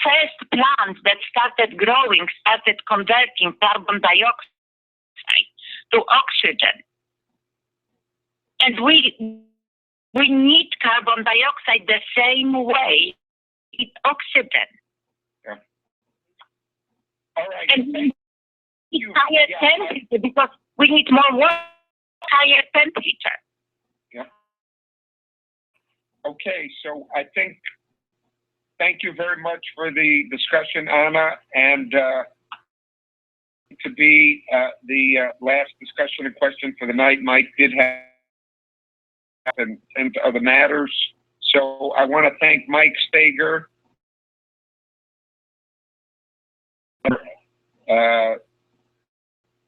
First plants that started growing started converting carbon dioxide to oxygen. And we need carbon dioxide the same way with oxygen. Yeah. All right. And it's higher temperature because we need more water, higher temperature. Yeah. Okay, so I think, thank you very much for the discussion, Anna, and to be the last discussion and question for the night. Mike did have and other matters. So I want to thank Mike Stager,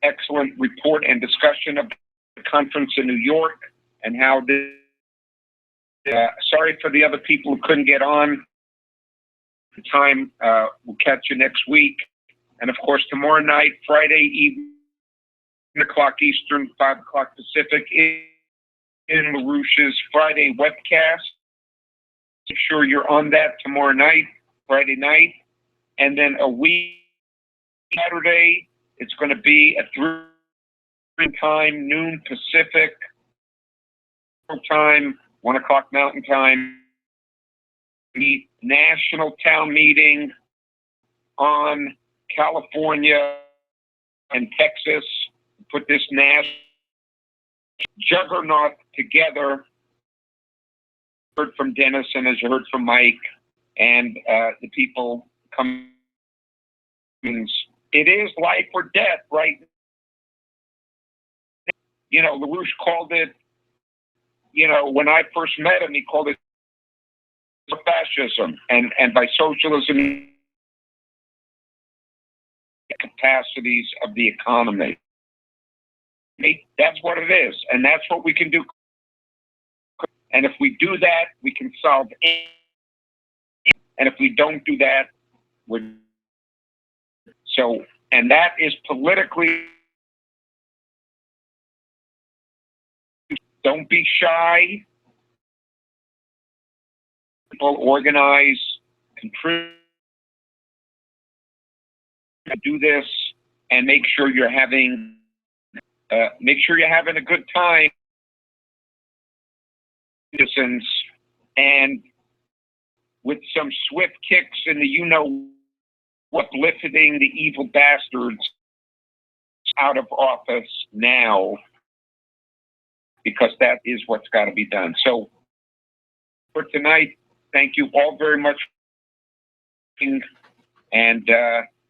excellent report and discussion of the conference in New York and how this, sorry for the other people who couldn't get on. The time, we'll catch you next week. And of course, tomorrow night, Friday evening, 10 o'clock Eastern, 5 o'clock Pacific, in LaRouche's Friday webcast. Make sure you're on that tomorrow night, Friday night. And then a week, Saturday, it's going to be at 3 time, noon Pacific time, 1 o'clock Mountain Time. The national town meeting on California and Texas. Put this national juggernaut together. Heard from Dennis and as you heard from Mike and the people coming. It is life or death, right? LaRouche called it, when I first met him, he called it fascism, and by socialism, capacities of the economy. That's what it is, and that's what we can do. And if we do that, we can solve anything. And if we don't do that, and that is politically. Don't be shy. People organize, contribute, do this, and make sure you're having a good time, citizens, and with some swift kicks in the uplifting the evil bastards out of office now, because that is what's got to be done. So for tonight, thank you all very much, and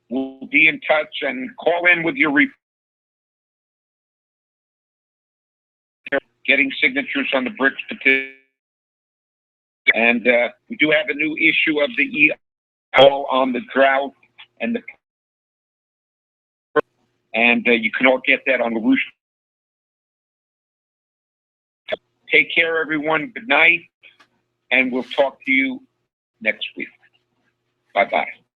we'll be in touch and call in with your report. getting signatures on the BRICS petition. And we do have a new issue of the EO on the drought and you can all get that on LaRouche. Take care, everyone. Good night, and we'll talk to you next week. Bye-bye.